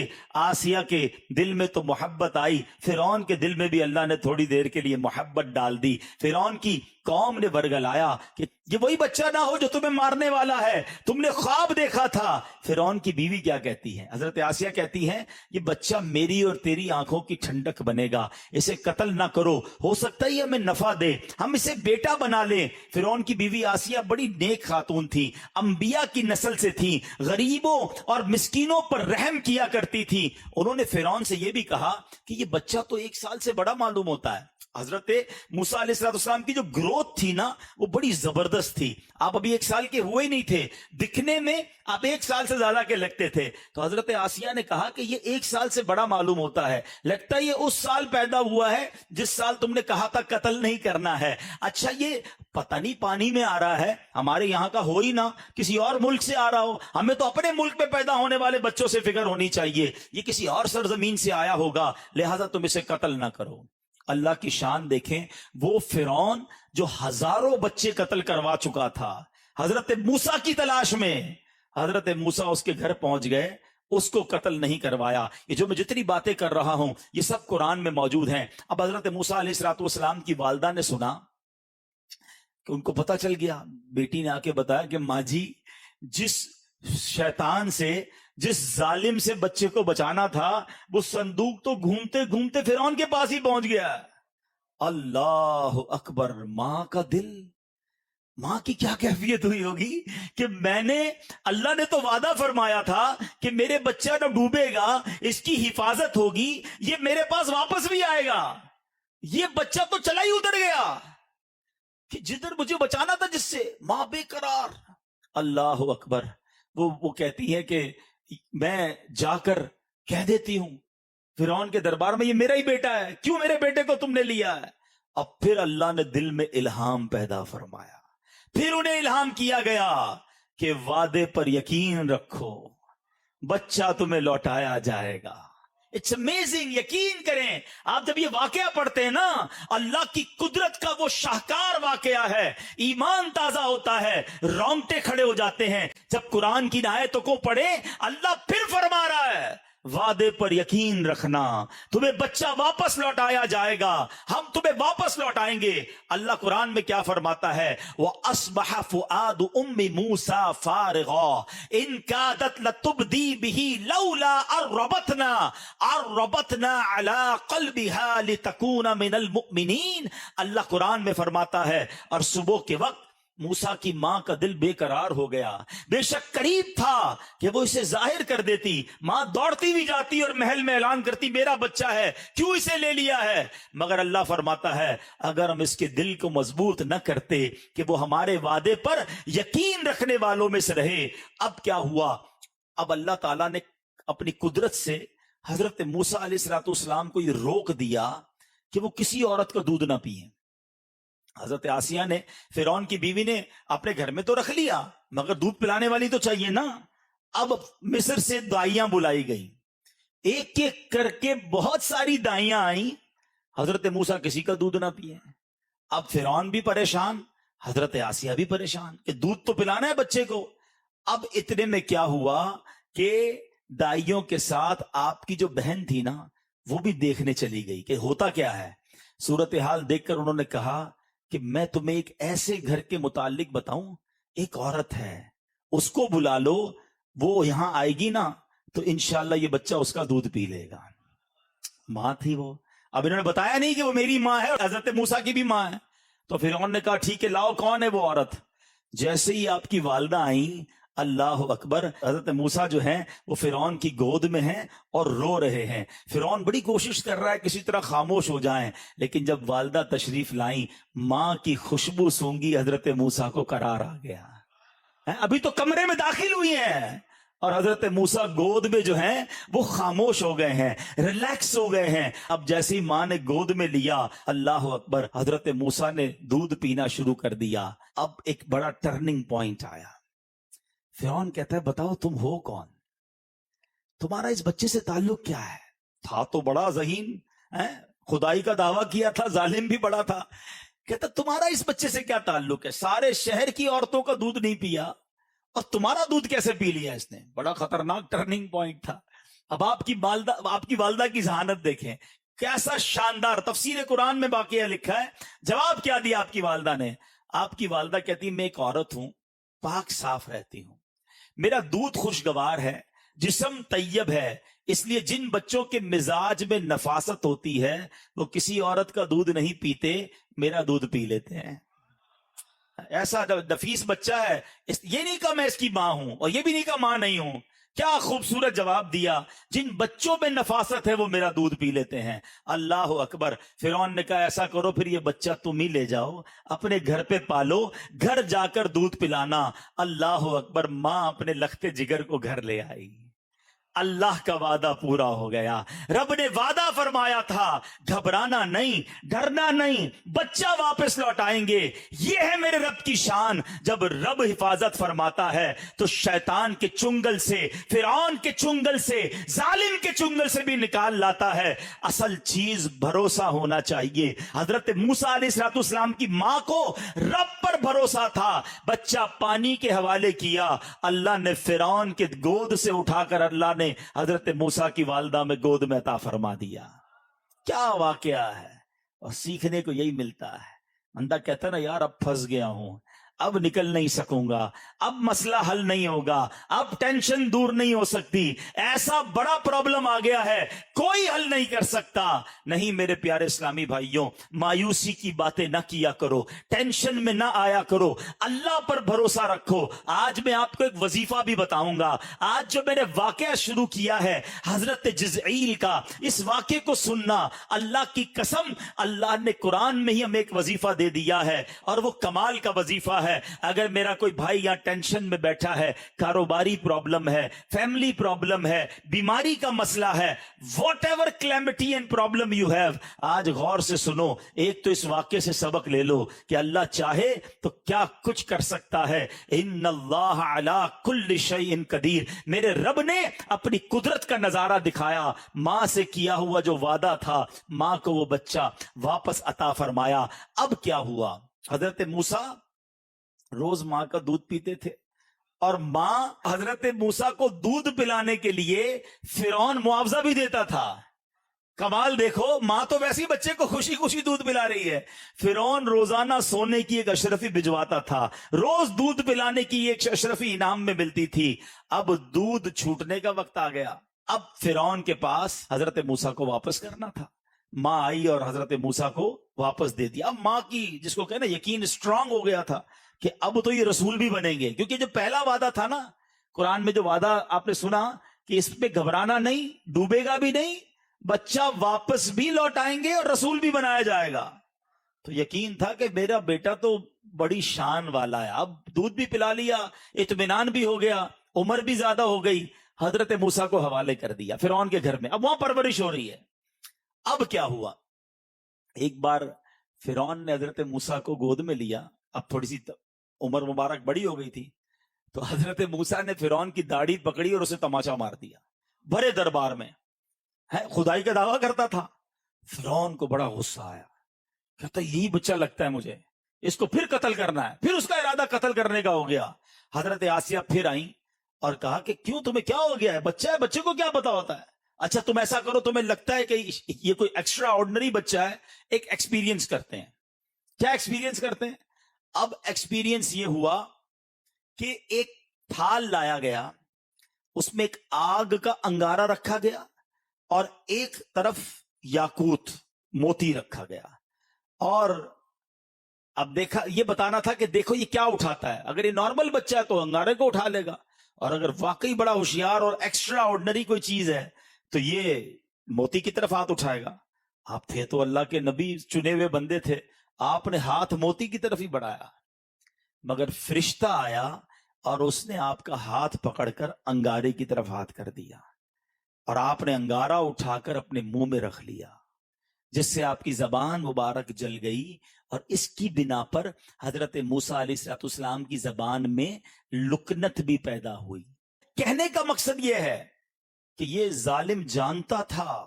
آسیہ کے دل میں تو محبت آئی، فرعون کے دل میں بھی اللہ نے تھوڑی دیر کے لیے محبت ڈال دی. فرعون کی قوم نے ورگلایا کہ یہ وہی بچہ نہ ہو جو تمہیں مارنے والا ہے، تم نے خواب دیکھا تھا۔ فرعون کی بیوی کیا کہتی ہے؟ حضرت آسیہ کہتی ہیں یہ بچہ میری اور تیری آنکھوں کی ٹھنڈک بنے گا، اسے قتل نہ کرو، ہو سکتا ہے یہ ہمیں نفع دے، ہم اسے بیٹا بنا لیں۔ فرعون کی بیوی آسیہ بڑی نیک خاتون تھی، انبیاء کی نسل سے تھی، غریبوں اور مسکینوں پر رحم کیا کرتی تھی۔ انہوں نے فرعون سے یہ بھی کہا کہ یہ بچہ تو 1 سال سے بڑا معلوم ہوتا ہے۔ حضرت موسیٰ علیہ السلام کی جو گروتھ تھی نا وہ بڑی زبردست تھی، آپ ابھی 1 سال کے ہوئے نہیں تھے، دکھنے میں آپ 1 سال سے زیادہ کے لگتے تھے۔ تو حضرت آسیہ نے کہا کہ یہ 1 سال سے بڑا معلوم ہوتا ہے، لگتا ہے یہ اس سال پیدا ہوا ہے جس سال تم نے کہا تھا قتل نہیں کرنا ہے۔ اچھا یہ پتہ نہیں پانی میں آ رہا ہے، ہمارے یہاں کا ہو ہی نہ، کسی اور ملک سے آ رہا ہو، ہمیں تو اپنے ملک میں پیدا ہونے والے بچوں سے فکر ہونی چاہیے، یہ کسی اور سرزمین سے آیا ہوگا، لہٰذا تم اسے قتل نہ کرو۔ اللہ کی شان دیکھیں، وہ فرعون جو ہزاروں بچے قتل کروا چکا تھا، حضرت موسیٰ کی تلاش میں حضرت موسیٰ اس کے گھر پہنچ گئے، اس کو قتل نہیں کروایا۔ یہ جو میں جتنی باتیں کر رہا ہوں یہ سب قرآن میں موجود ہیں۔ اب حضرت موسیٰ علیہ السلام کی والدہ نے سنا کہ ان کو پتہ چل گیا، بیٹی نے آ کے بتایا کہ ماں جی جس شیطان سے، جس ظالم سے بچے کو بچانا تھا وہ صندوق تو گھومتے گھومتے فرعون کے پاس ہی پہنچ گیا۔ اللہ اکبر! ماں کا دل، ماں کی کیا کیفیت ہوئی ہوگی کہ میں نے، اللہ نے تو وعدہ فرمایا تھا کہ میرے بچہ نہ ڈوبے گا، اس کی حفاظت ہوگی، یہ میرے پاس واپس بھی آئے گا، یہ بچہ تو چلا ہی ادھر گیا کہ جدھر مجھے بچانا تھا، جس سے ماں بے قرار۔ اللہ اکبر! وہ کہتی ہے کہ میں جا کر کہہ دیتی ہوں فرعون کے دربار میں یہ میرا ہی بیٹا ہے، کیوں میرے بیٹے کو تم نے لیا ہے؟ اب پھر اللہ نے دل میں الہام پیدا فرمایا، پھر انہیں الہام کیا گیا کہ وعدے پر یقین رکھو، بچہ تمہیں لوٹایا جائے گا۔ It's amazing! یقین کریں، آپ جب یہ واقعہ پڑھتے ہیں نا، اللہ کی قدرت کا وہ شاہکار واقعہ ہے، ایمان تازہ ہوتا ہے، رونگٹے کھڑے ہو جاتے ہیں جب قرآن کی آیتوں کو پڑھے۔ اللہ پھر فرما رہا ہے وعدے پر یقین رکھنا، تمہیں بچہ واپس لوٹایا جائے گا، ہم تمہیں واپس لوٹائیں گے۔ اللہ قرآن میں کیا فرماتا ہے؟ وَأَصْبَحَ فُؤَادُ أُمِّ مُوسَىٰ فَارِغًا إِن كَادَتْ لَتُبْدِي بِهِ لَوْلَا أَن رَبَطْنَا عَلَىٰ قَلْبِهَا لِتَكُونَ مِنَ الْمُؤْمِنِينَ۔ اللہ قرآن میں فرماتا ہے اور صبح کے وقت موسیٰ کی ماں کا دل بے قرار ہو گیا، بے شک قریب تھا کہ وہ اسے ظاہر کر دیتی، ماں دوڑتی بھی جاتی اور محل میں اعلان کرتی میرا بچہ ہے، کیوں اسے لے لیا ہے؟ مگر اللہ فرماتا ہے اگر ہم اس کے دل کو مضبوط نہ کرتے کہ وہ ہمارے وعدے پر یقین رکھنے والوں میں سے رہے۔ اب کیا ہوا؟ اب اللہ تعالیٰ نے اپنی قدرت سے حضرت موسیٰ علیہ السلام کو یہ روک دیا کہ وہ کسی عورت کا دودھ نہ پئیں۔ حضرت آسیہ نے، فرعون کی بیوی نے اپنے گھر میں تو رکھ لیا مگر دودھ پلانے والی تو چاہیے نا۔ اب مصر سے دائیاں بلائی گئی، ایک ایک کر کے بہت ساری دائیاں آئیں، حضرت موسیٰ کسی کا دودھ نہ پیے۔ اب فرعون بھی پریشان، حضرت آسیہ بھی پریشان کہ دودھ تو پلانا ہے بچے کو۔ اب اتنے میں کیا ہوا کہ دائیوں کے ساتھ آپ کی جو بہن تھی نا وہ بھی دیکھنے چلی گئی کہ ہوتا کیا ہے۔ صورتحال دیکھ کر انہوں نے کہا کہ میں تمہیں ایک ایسے گھر کے متعلق بتاؤں، ایک عورت ہے، اس کو بلا لو، وہ یہاں آئے گی نا تو انشاءاللہ یہ بچہ اس کا دودھ پی لے گا۔ ماں تھی وہ، اب انہوں نے بتایا نہیں کہ وہ میری ماں ہے، حضرت موسیٰ کی بھی ماں ہے۔ تو فرعون نے کہا ٹھیک ہے لاؤ، کون ہے وہ عورت؟ جیسے ہی آپ کی والدہ آئیں، اللہ اکبر، حضرت موسیٰ جو ہیں وہ فرعون کی گود میں ہیں اور رو رہے ہیں۔ فرعون بڑی کوشش کر رہا ہے کسی طرح خاموش ہو جائیں، لیکن جب والدہ تشریف لائیں، ماں کی خوشبو سونگی حضرت موسیٰ کو قرار آ گیا۔ ابھی تو کمرے میں داخل ہوئی ہیں اور حضرت موسیٰ گود میں جو ہیں وہ خاموش ہو گئے ہیں، ریلیکس ہو گئے ہیں۔ اب جیسی ماں نے گود میں لیا، اللہ اکبر، حضرت موسیٰ نے دودھ پینا شروع کر دیا۔ اب ایک بڑا ٹرننگ پوائنٹ آیا۔ فرعون کہتا ہے بتاؤ تم ہو کون؟ تمہارا اس بچے سے تعلق کیا ہے؟ تھا تو بڑا ذہین، خدائی کا دعویٰ کیا تھا، ظالم بھی بڑا تھا۔ کہتا تمہارا اس بچے سے کیا تعلق ہے؟ سارے شہر کی عورتوں کا دودھ نہیں پیا اور تمہارا دودھ کیسے پی لیا اس نے؟ بڑا خطرناک ٹرننگ پوائنٹ تھا۔ اب آپ کی والدہ کی ذہانت دیکھیں، کیسا شاندار، تفسیر قرآن میں واقعہ لکھا ہے۔ جواب کیا دیا آپ کی والدہ نے؟ آپ کی والدہ کہتی میں ایک عورت ہوں، پاک صاف رہتی ہوں، میرا دودھ خوشگوار ہے، جسم طیب ہے، اس لیے جن بچوں کے مزاج میں نفاست ہوتی ہے وہ کسی عورت کا دودھ نہیں پیتے، میرا دودھ پی لیتے ہیں۔ ایسا نفیس بچہ ہے، یہ نہیں کہا میں اس کی ماں ہوں اور یہ بھی نہیں کہا ماں نہیں ہوں۔ کیا خوبصورت جواب دیا، جن بچوں میں نفاست ہے وہ میرا دودھ پی لیتے ہیں۔ اللہ اکبر۔ فرعون نے کہا ایسا کرو پھر یہ بچہ تم ہی لے جاؤ، اپنے گھر پہ پالو، گھر جا کر دودھ پلانا۔ اللہ اکبر۔ ماں اپنے لخت جگر کو گھر لے آئی۔ اللہ کا وعدہ پورا ہو گیا۔ رب نے وعدہ فرمایا تھا گھبرانا نہیں، ڈرنا نہیں، بچہ واپس لوٹائیں گے۔ یہ ہے میرے رب کی شان۔ جب رب حفاظت فرماتا ہے تو شیطان کے چنگل سے، فرعون کے چنگل سے، ظالم کے چنگل سے بھی نکال لاتا ہے۔ اصل چیز بھروسہ ہونا چاہیے۔ حضرت موسیٰ علیہ السلام کی ماں کو رب پر بھروسہ تھا، بچہ پانی کے حوالے کیا، اللہ نے فرعون کے گود سے اٹھا کر اللہ نے حضرت موسیٰ کی والدہ میں گود میں عطا فرما دیا۔ کیا واقعہ ہے، اور سیکھنے کو یہی ملتا ہے۔ بندہ کہتا ہے نا یار اب پھنس گیا ہوں، اب نکل نہیں سکوں گا، اب مسئلہ حل نہیں ہوگا، اب ٹینشن دور نہیں ہو سکتی، ایسا بڑا پرابلم آ گیا ہے کوئی حل نہیں کر سکتا۔ نہیں میرے پیارے اسلامی بھائیوں، مایوسی کی باتیں نہ کیا کرو، ٹینشن میں نہ آیا کرو، اللہ پر بھروسہ رکھو۔ آج میں آپ کو ایک وظیفہ بھی بتاؤں گا۔ آج جو میں نے واقعہ شروع کیا ہے حضرت جزعیل کا، اس واقعے کو سننا، اللہ کی قسم اللہ نے قرآن میں ہی ہمیں ایک وظیفہ دے دیا ہے، اور وہ کمال کا وظیفہ ہے۔ اگر میرا کوئی بھائی یہاں ٹینشن میں بیٹھا ہے، کاروباری پرابلم ہے، فیملی پرابلم ہے، بیماری کا مسئلہ ہے، what ever calamity and problem you have, آج غور سے سنو۔ ایک تو اس واقعے سے سبق لے لو کہ اللہ چاہے تو کیا کچھ کر سکتا ہے۔ ان اللہ علی کل شیء قدیر۔ میرے رب نے اپنی قدرت کا نظارہ دکھایا، ماں سے کیا ہوا جو وعدہ تھا، ماں کو وہ بچہ واپس عطا فرمایا۔ اب کیا ہوا؟ حضرت موسیٰ روز ماں کا دودھ پیتے تھے، اور ماں حضرت موسیٰ کو دودھ پلانے کے لیے فرعون معاوضہ بھی دیتا تھا۔ کمال دیکھو، ماں تو ویسے ہی بچے کو خوشی خوشی دودھ پلا رہی ہے، فرعون روزانہ سونے کی ایک اشرفی بھجواتا تھا، روز دودھ پلانے کی ایک اشرفی انعام میں ملتی تھی۔ اب دودھ چھوٹنے کا وقت آ گیا، اب فرعون کے پاس حضرت موسیٰ کو واپس کرنا تھا۔ ماں آئی اور حضرت موسیٰ کو واپس دے دیا۔ اب ماں کی جس کو کہنا یقین اسٹرانگ ہو گیا تھا کہ اب تو یہ رسول بھی بنیں گے، کیونکہ جو پہلا وعدہ تھا نا قرآن میں، جو وعدہ آپ نے سنا کہ اس پہ گھبرانا نہیں، ڈوبے گا بھی نہیں، بچہ واپس بھی لوٹائیں گے اور رسول بھی بنایا جائے گا، تو یقین تھا کہ میرا بیٹا تو بڑی شان والا ہے۔ اب دودھ بھی پلا لیا، اطمینان بھی ہو گیا، عمر بھی زیادہ ہو گئی، حضرت موسیٰ کو حوالے کر دیا فرعون کے گھر میں۔ اب وہاں پرورش ہو رہی ہے۔ اب کیا ہوا؟ ایک بار فرعون نے حضرت موسیٰ کو گود میں لیا، اب تھوڑی سی عمر مبارک بڑی ہو گئی تھی، تو حضرت موسیٰ نے فرعون کی داڑھی پکڑی اور اسے تماچا مار دیا بڑے دربار میں۔ خدائی کا دعویٰ کرتا تھا۔ فرعون کو بڑا غصہ آیا، کہتا یہی بچہ لگتا ہے مجھے، اس کو پھر قتل کرنا ہے۔ پھر اس کا ارادہ قتل کرنے کا ہو گیا۔ حضرت آسیہ پھر آئیں اور کہا کہ کیوں، تمہیں کیا ہو گیا ہے؟ بچہ ہے، بچے کو کیا پتا ہوتا ہے؟ اچھا تم ایسا کرو، تمہیں لگتا ہے کہ یہ کوئی ایکسٹرا آرڈنری بچہ ہے، ایک ایکسپیرینس کرتے ہیں۔ کیا ایکسپیرینس کرتے ہیں؟ اب ایکسپیرینس یہ ہوا کہ ایک تھال لایا گیا، اس میں ایک آگ کا انگارہ رکھا گیا، اور ایک طرف یاقوت موتی رکھا گیا، اور اب دیکھا، یہ بتانا تھا کہ دیکھو یہ کیا اٹھاتا ہے۔ اگر یہ نارمل بچہ ہے تو انگارے کو اٹھا لے گا، اور اگر واقعی بڑا ہوشیار اور ایکسٹرا آرڈنری کوئی چیز ہے تو یہ موتی کی طرف ہاتھ اٹھائے گا۔ آپ تھے تو اللہ کے نبی، چنے ہوئے بندے تھے، آپ نے ہاتھ موتی کی طرف ہی بڑھایا، مگر فرشتہ آیا اور اس نے آپ کا ہاتھ پکڑ کر انگارے کی طرف ہاتھ کر دیا، اور آپ نے انگارہ اٹھا کر اپنے منہ میں رکھ لیا، جس سے آپ کی زبان مبارک جل گئی، اور اس کی بنا پر حضرت موسیٰ علیہ السلام کی زبان میں لکنت بھی پیدا ہوئی۔ کہنے کا مقصد یہ ہے کہ یہ ظالم جانتا تھا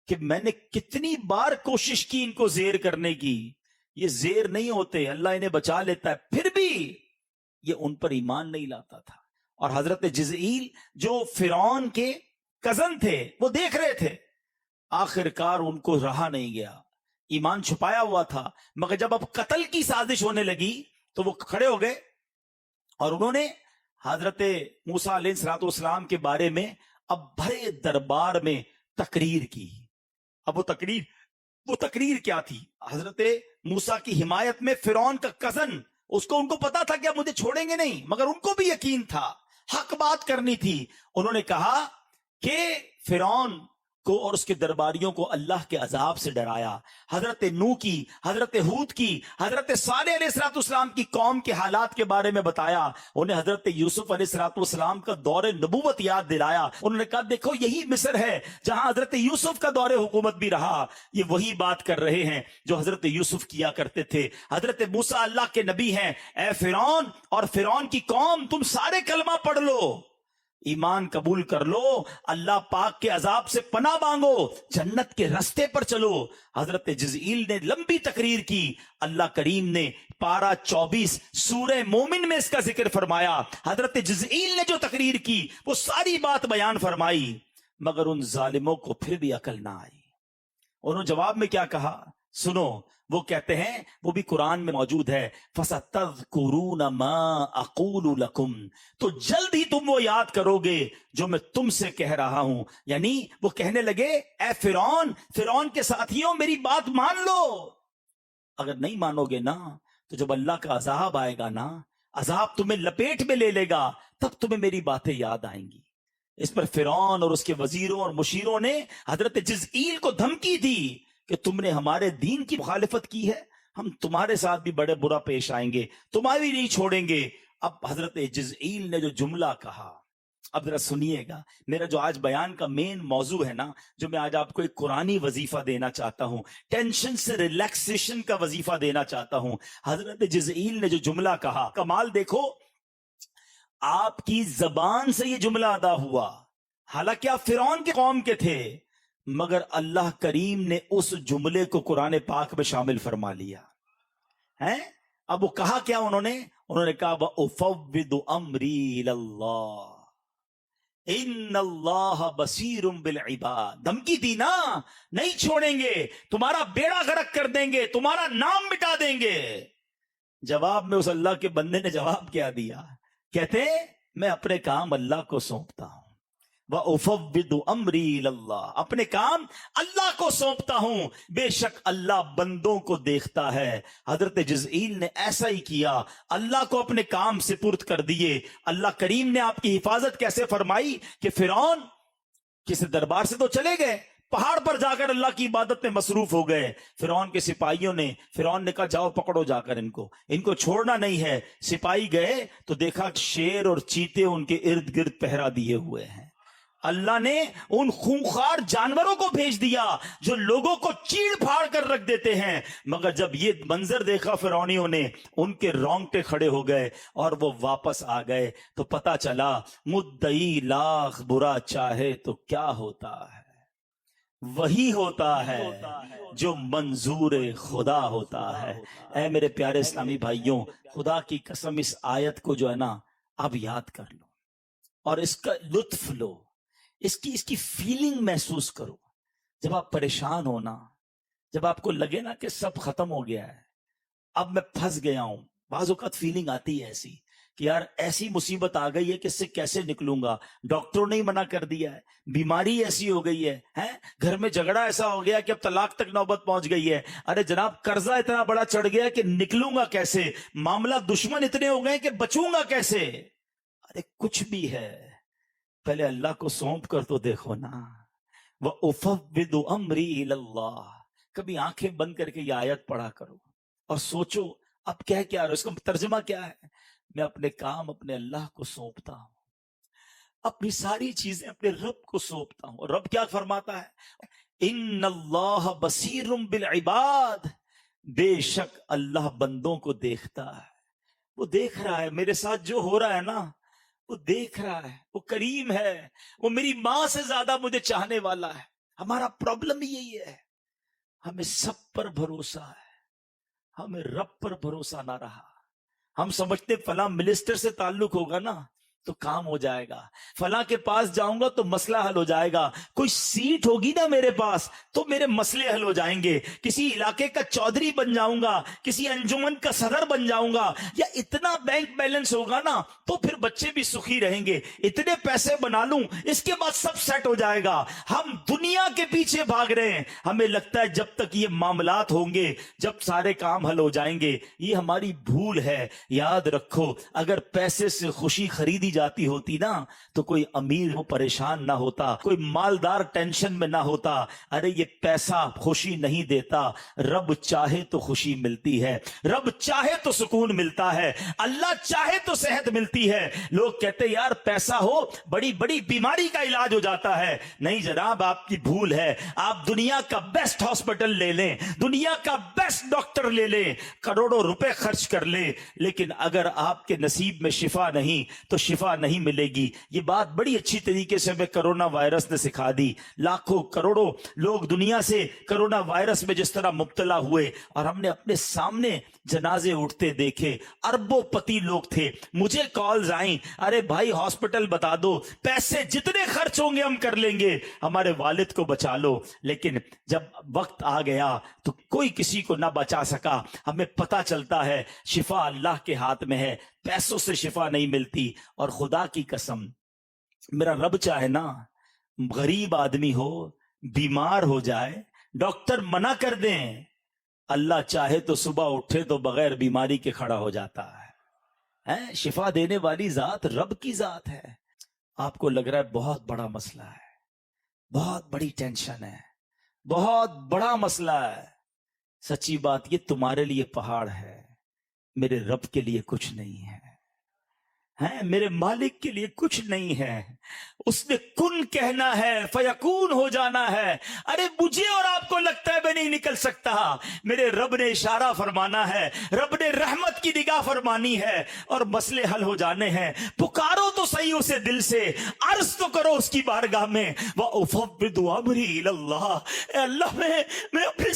کہ میں نے کتنی بار کوشش کی ان کو زیر کرنے کی، یہ زیر نہیں ہوتے، اللہ انہیں بچا لیتا ہے، پھر بھی یہ ان پر ایمان نہیں لاتا تھا۔ اور حضرت جزعیل جو فرعون کے کزن تھے، وہ دیکھ رہے تھے، آخر کار ان کو رہا نہیں گیا، ایمان چھپایا ہوا تھا، مگر جب اب قتل کی سازش ہونے لگی تو وہ کھڑے ہو گئے اور انہوں نے حضرت موسیٰ علیہ الصلوۃ والسلام کے بارے میں اب بڑے دربار میں تقریر کی۔ اب وہ تقریر کیا تھی؟ حضرت موسیٰ کی حمایت میں فرعون کا کزن، ان کو پتا تھا کہ اب مجھے چھوڑیں گے نہیں، مگر ان کو بھی یقین تھا، حق بات کرنی تھی۔ انہوں نے کہا کہ فرعون کو اور اس کے درباریوں کو اللہ کے عذاب سے ڈرایا، حضرت نوح کی، حضرت ہود کی، حضرت صالح علیہ السلام کی قوم کے حالات کے بارے میں بتایا، انہیں حضرت یوسف علیہ السلام کا دور نبوت یاد دلایا۔ انہوں نے کہا دیکھو یہی مصر ہے جہاں حضرت یوسف کا دور حکومت بھی رہا، یہ وہی بات کر رہے ہیں جو حضرت یوسف کیا کرتے تھے۔ حضرت موسیٰ اللہ کے نبی ہیں، اے فرعون اور فرعون کی قوم، تم سارے کلمہ پڑھ لو، ایمان قبول کر لو، اللہ پاک کے عذاب سے پناہ مانگو، جنت کے رستے پر چلو۔ حضرت جزئیل نے لمبی تقریر کی، اللہ کریم نے پارہ 24 سورہ مومن میں اس کا ذکر فرمایا۔ حضرت جزئیل نے جو تقریر کی وہ ساری بات بیان فرمائی، مگر ان ظالموں کو پھر بھی عقل نہ آئی۔ انہوں نے جواب میں کیا کہا سنو، وہ کہتے ہیں، وہ بھی قرآن میں موجود ہے، فَسَتَذْكُرُونَ مَا أَقُولُ لَكُمْ، تو جلد ہی تم وہ یاد کرو گے جو میں تم سے کہہ رہا ہوں۔ یعنی وہ کہنے لگے اے فرعون کے ساتھیوں میری بات مان لو، اگر نہیں مانو گے نا تو جب اللہ کا عذاب آئے گا نا، عذاب تمہیں لپیٹ میں لے لے گا، تب تمہیں میری باتیں یاد آئیں گی۔ اس پر فرعون اور اس کے وزیروں اور مشیروں نے حضرت جزئیل کو دھمکی دی کہ تم نے ہمارے دین کی مخالفت کی ہے، ہم تمہارے ساتھ بھی بڑے برا پیش آئیں گے، تمہیں بھی نہیں چھوڑیں گے۔ اب حضرت جزئیل نے جو جملہ کہا، اب ذرا سنیے گا، میرا جو آج بیان کا مین موضوع ہے نا، جو میں آج آپ کو ایک قرآنی وظیفہ دینا چاہتا ہوں، ٹینشن سے ریلیکسیشن کا وظیفہ دینا چاہتا ہوں۔ حضرت جزئیل نے جو جملہ کہا، کمال دیکھو، آپ کی زبان سے یہ جملہ ادا ہوا، حالانکہ آپ فرعون کے قوم کے تھے، مگر اللہ کریم نے اس جملے کو قرآن پاک میں شامل فرما لیا ہے۔ اب وہ کہا کیا انہوں نے کہا وَأُفَوِّضُ أَمْرِي إِلَى اللَّهِ إِنَّ اللَّهَ بَصِيرٌ بِالْعِبَادِ، دھمکی دی نا، نہیں چھوڑیں گے، تمہارا بیڑا غرق کر دیں گے، تمہارا نام مٹا دیں گے۔ جواب میں اس اللہ کے بندے نے جواب کیا دیا، کہتے میں اپنے کام اللہ کو سونپتا ہوں، وَأُفَوِّضُ أَمْرِي إِلَى اللَّهِ، اپنے کام اللہ کو سونپتا ہوں، بے شک اللہ بندوں کو دیکھتا ہے۔ حضرت جزئیل نے ایسا ہی کیا، اللہ کو اپنے کام سپرد کر دیے۔ اللہ کریم نے آپ کی حفاظت کیسے فرمائی کہ فرعون کسی دربار سے تو چلے گئے، پہاڑ پر جا کر اللہ کی عبادت میں مصروف ہو گئے۔ فرعون کے سپاہیوں نے، فرعون نے کہا جاؤ پکڑو جا کر ان کو چھوڑنا نہیں ہے۔ سپاہی گئے تو دیکھا شیر اور چیتے ان کے ارد گرد پہرا دیے ہوئے ہیں۔ اللہ نے ان خونخوار جانوروں کو بھیج دیا جو لوگوں کو چیڑ پھاڑ کر رکھ دیتے ہیں، مگر جب یہ منظر دیکھا فرعونیوں نے، ان کے رونگٹے کھڑے ہو گئے اور وہ واپس آ گئے۔ تو پتا چلا مدعی لاکھ برا چاہے تو کیا ہوتا ہے، وہی ہوتا ہے جو منظور خدا ہوتا ہے۔ اے میرے پیارے اسلامی بھائیوں، خدا کی قسم اس آیت کو جو ہے نا اب یاد کر لو اور اس کا لطف لو، اس کی فیلنگ محسوس کرو۔ جب آپ پریشان ہو نا، جب آپ کو لگے نا کہ سب ختم ہو گیا ہے، اب میں پھنس گیا ہوں، بعض اوقات فیلنگ آتی ہے ایسی کہ یار ایسی مصیبت آ گئی ہے کہ اس سے کیسے نکلوں گا، ڈاکٹروں نے ہی منع کر دیا ہے، بیماری ایسی ہو گئی ہے، گھر میں جھگڑا ایسا ہو گیا کہ اب طلاق تک نوبت پہنچ گئی ہے، ارے جناب قرضہ اتنا بڑا چڑھ گیا کہ نکلوں گا کیسے، معاملہ دشمن اتنے ہو گئے کہ بچوں گا کیسے۔ ارے کچھ بھی ہے پہلے اللہ کو سونپ کر تو دیکھو نا، وَأُفَوِّضُ أَمْرِي إِلَى اللَّهِ، کبھی آنکھیں بند کر کے یہ آیت پڑھا کرو اور سوچو اب کہہ کیا رہا ہے، اس کا ترجمہ کیا ہے؟ میں اپنے کام اپنے اللہ کو سونپتا ہوں، اپنی ساری چیزیں اپنے رب کو سونپتا ہوں۔ اور رب کیا فرماتا ہے؟ ان اللہ بصیر بالعباد، بے شک اللہ بندوں کو دیکھتا ہے، وہ دیکھ رہا ہے میرے ساتھ جو ہو رہا ہے نا، وہ دیکھ رہا ہے، وہ کریم ہے، وہ میری ماں سے زیادہ مجھے چاہنے والا ہے۔ ہمارا پرابلم یہی ہے، ہمیں سب پر بھروسہ ہے، ہمیں رب پر بھروسہ نہ رہا۔ ہم سمجھتے فلاں منسٹر سے تعلق ہوگا نا تو کام ہو جائے گا، فلاں کے پاس جاؤں گا تو مسئلہ حل ہو جائے گا، کوئی سیٹ ہوگی نا میرے پاس تو میرے مسئلے حل ہو جائیں گے، کسی علاقے کا چودھری بن جاؤں گا، کسی انجمن کا صدر بن جاؤں گا، یا اتنا بینک بیلنس ہوگا نا تو پھر بچے بھی سخی رہیں گے، اتنے پیسے بنا لوں اس کے بعد سب سیٹ ہو جائے گا۔ ہم دنیا کے پیچھے بھاگ رہے ہیں، ہمیں لگتا ہے جب تک یہ معاملات ہوں گے، جب سارے کام حل ہو جائیں گے۔ یہ ہماری بھول ہے۔ یاد رکھو، اگر پیسے سے خوشی خریدی جاتی ہوتی نا تو کوئی امیر وہ پریشان نہ ہوتا، کوئی مالدار ٹینشن میں نہ ہوتا۔ ارے یہ پیسہ خوشی نہیں دیتا، رب چاہے تو خوشی ملتی ہے، رب چاہے تو سکون ملتا ہے، اللہ چاہے تو صحت ملتی ہے۔ لوگ کہتے یار پیسہ ہو بڑی بڑی بیماری کا علاج ہو جاتا ہے۔ نہیں جناب، آپ کی بھول ہے۔ آپ دنیا کا بیسٹ ہاسپٹل لے لیں، دنیا کا بیسٹ ڈاکٹر لے لیں، کروڑوں روپے خرچ کر لیں، لیکن اگر آپ کے نصیب میں شفا نہیں تو شفا نہیں ملے گی۔ یہ بات بڑی اچھی طریقے سے ہمیں کرونا وائرس نے سکھا دی۔ لاکھوں کروڑوں لوگ دنیا سے کرونا وائرس میں جس طرح مبتلا ہوئے، اور ہم نے اپنے سامنے جنازے اٹھتے دیکھے، اربوں پتی لوگ تھے۔ مجھے کالز آئیں، ارے بھائی ہاسپٹل بتا دو، پیسے جتنے خرچ ہوں گے ہم کر لیں گے، ہمارے والد کو بچا لو۔ لیکن جب وقت آ گیا تو کوئی کسی کو نہ بچا سکا۔ ہمیں پتہ چلتا ہے شفا اللہ کے ہاتھ میں ہے، پیسوں سے شفا نہیں ملتی۔ اور خدا کی قسم، میرا رب چاہے نا غریب آدمی ہو، بیمار ہو جائے، ڈاکٹر منع کر دیں، اللہ چاہے تو صبح اٹھے تو بغیر بیماری کے کھڑا ہو جاتا ہے۔ شفا دینے والی ذات رب کی ذات ہے۔ آپ کو لگ رہا ہے بہت بڑا مسئلہ ہے، بہت بڑی ٹینشن ہے، بہت بڑا مسئلہ ہے۔ سچی بات، یہ تمہارے لیے پہاڑ ہے، میرے رب کے لیے کچھ نہیں ہے، میرے مالک کے لیے کچھ نہیں ہے۔ اس نے کن کہنا ہے، فیکون ہو جانا ہے۔ ارے مجھے اور آپ کو لگتا ہے میں نہیں نکل سکتا، میرے رب نے اشارہ فرمانا ہے، رب نے رحمت کی نگاہ فرمانی ہے اور مسئلے حل ہو جانے ہیں۔ پکارو تو صحیح اسے دل سے، عرض تو کرو اس کی بارگاہ میں۔ وَأُفَوِّضُ أَمْرِي إِلَى اللَّهِ، اے اللہ میں اپنے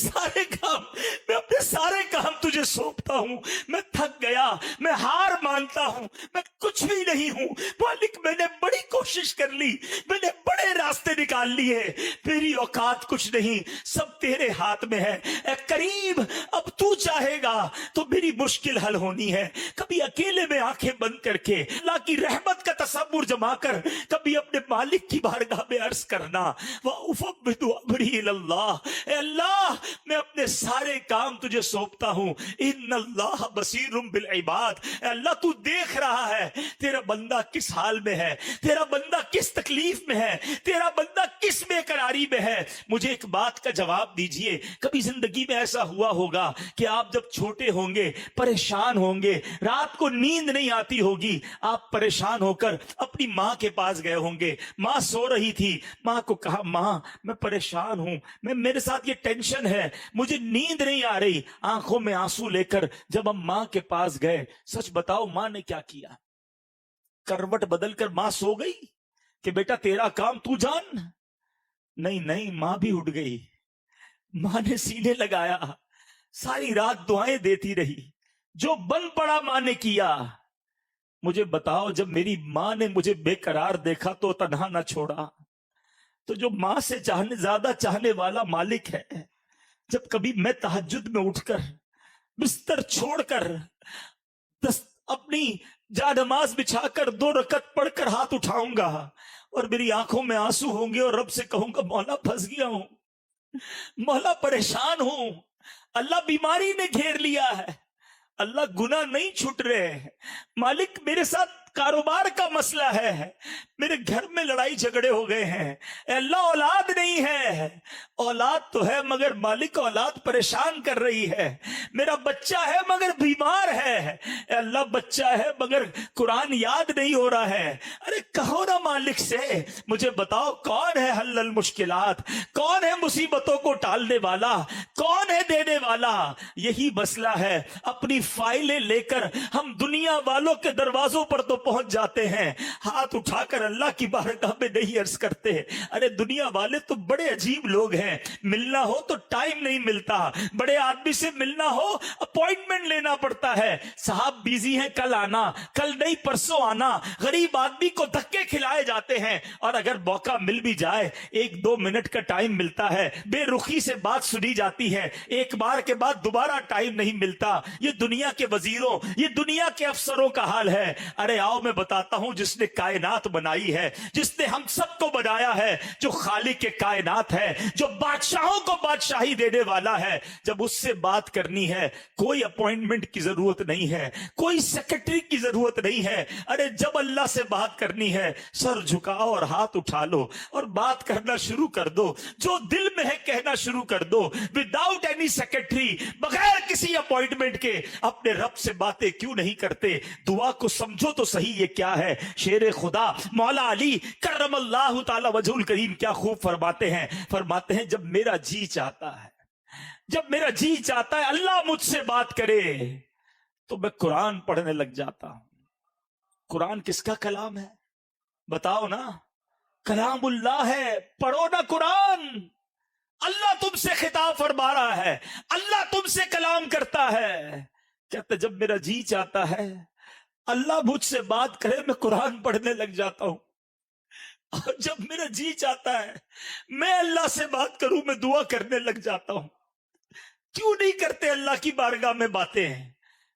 سارے کام تجھے سونپتا ہوں۔ میں تھک گیا، میں ہار مانتا ہوں، میں کچھ بھی نہیں ہوں مالک، میں نے بڑی کوشش کر لی، میں نے بڑے راستے نکال لیے، میری اوقات کچھ نہیں، سب تیرے ہاتھ میں ہے۔ اے کریم، اب تو چاہے گا تو میری مشکل حل ہونی ہے۔ کبھی اکیلے میں آنکھیں بند کر کے اللہ کی رحمت کا تصور جما کر کبھی اپنے مالک کی بارگاہ میں عرض کرنا، وَأُفَوِّضُ أَمْرِي إِلَى اللَّهِ، اے اللہ میں اپنے سارے کام تجھے سونپتا ہوں۔ ان اللہ بصیر بالعباد، اے اللہ تو دیکھ رہا ہے تیرا بندہ کس حال میں ہے، تیرا بندہ کس تکلیف میں ہے، تیرا بندہ کس بے قراری میں ہے۔ مجھے ایک بات کا جواب دیجئے، کبھی زندگی میں ایسا ہوا ہوگا کہ آپ جب چھوٹے ہوں گے، پریشان ہوں گے، رات کو نیند نہیں آتی ہوگی، آپ پریشان ہو کر اپنی ماں کے پاس گئے ہوں گے، ماں سو رہی تھی، ماں کو کہا ماں میں پریشان ہوں، میرے ساتھ یہ ٹینشن ہے، مجھے نیند نہیں آ رہی۔ آنکھوں میں آنسو لے کر جب ہم ماں کے پاس گئے، سچ بتاؤ ماں نے کیا کیا؟ کروٹ بدل کر ماں سو گئی کہ بیٹا تیرا کام تو جان؟ نہیں، ماں بھی اٹھ گئی، ماں نے سینے لگایا، ساری رات دعائیں دیتی رہی، جو بن پڑا ماں نے کیا۔ مجھے بتاؤ، جب میری ماں نے مجھے بے قرار دیکھا تو تنہا نہ چھوڑا، تو جو ماں سے زیادہ چاہنے والا مالک ہے، جب کبھی میں تہجد میں اٹھ کر بستر چھوڑ کر اپنی جا نماز بچھا کر 2 رکعت پڑھ کر ہاتھ اٹھاؤں گا اور میری آنکھوں میں آنسو ہوں گے اور رب سے کہوں گا مولا پھنس گیا ہوں، مولا پریشان ہوں، اللہ بیماری نے گھیر لیا ہے، اللہ گناہ نہیں چھٹ رہے، مالک میرے ساتھ کاروبار کا مسئلہ ہے، میرے گھر میں لڑائی جھگڑے ہو گئے ہیں، اے اللہ اولاد نہیں ہے، اولاد تو ہے مگر مالک اولاد پریشان کر رہی ہے، میرا بچہ ہے مگر بیمار ہے، اے اللہ بچہ ہے مگر قرآن یاد نہیں ہو رہا ہے۔ ارے کہو نا مالک سے، مجھے بتاؤ کون ہے حل المشکلات، کون ہے مصیبتوں کو ٹالنے والا، کون ہے دینے والا؟ والا یہی مسئلہ ہے. اپنی فائلیں لے کر ہم دنیا والوں کے دروازوں پر تو پہنچ جاتے ہیں, ہاتھ اٹھا کر اللہ کی بارگاہ میں نہیں عرض کرتے. ارے دنیا والے تو بڑے عجیب لوگ ہیں, ملنا ہو تو ٹائم نہیں ملتا, بڑے آدمی سے ملنا ہو اپوائنٹمنٹ لینا پڑتا ہے. صاحب بیزی ہیں, کل آنا, کل نہیں پرسوں آنا. غریب آدمی کو دھکے کھلائے جاتے ہیں, اور اگر موقع مل بھی جائے 1-2 منٹ کا ٹائم ملتا ہے, بے رخی سے بات سنی جاتی ہے, ایک بار کے بعد دوبارہ ٹائم نہیں ملتا. یہ دنیا کے وزیروں, یہ دنیا کے افسروں کا حال ہے. ارے آؤ میں بتاتا ہوں, جس نے کائنات بنائی ہے, جس نے ہم سب کو بنایا ہے, جو خالق کے کائنات ہے, جو بادشاہوں کو بادشاہی دینے والا ہے, جب اس سے بات کرنی ہے کوئی اپوائنٹمنٹ کی ضرورت نہیں ہے, کوئی سیکرٹری کی ضرورت نہیں ہے. ارے جب اللہ سے بات کرنی ہے سر جھکاؤ اور ہاتھ اٹھا لو اور بات کرنا شروع کر دو, جو دل میں ہے کہنا شروع کر دو, وداؤٹ اینی سیکرٹری, بغیر کسی اپوائنٹمنٹ کے. اپنے رب سے باتیں کیوں نہیں کرتے؟ دعا کو سمجھو تو صحیح یہ کیا ہے. شیر خدا مولا علی کرم اللہ تعالی وجہ الکریم کیا خوب فرماتے ہیں جب میرا جی چاہتا ہے, جب میرا جی چاہتا ہے اللہ مجھ سے بات کرے تو میں قرآن پڑھنے لگ جاتا ہوں. قرآن کس کا کلام ہے بتاؤ نا؟ کلام اللہ ہے, پڑھو نا قرآن. اللہ تم سے خطاب فرما رہا ہے, اللہ تم سے کلام کرتا ہے. کہتا جب میرا جی چاہتا ہے اللہ مجھ سے بات کرے میں قرآن پڑھنے لگ جاتا ہوں, اور جب میرا جی چاہتا ہے میں اللہ سے بات کروں میں دعا کرنے لگ جاتا ہوں. کیوں نہیں کرتے اللہ کی بارگاہ میں باتیں ہیں؟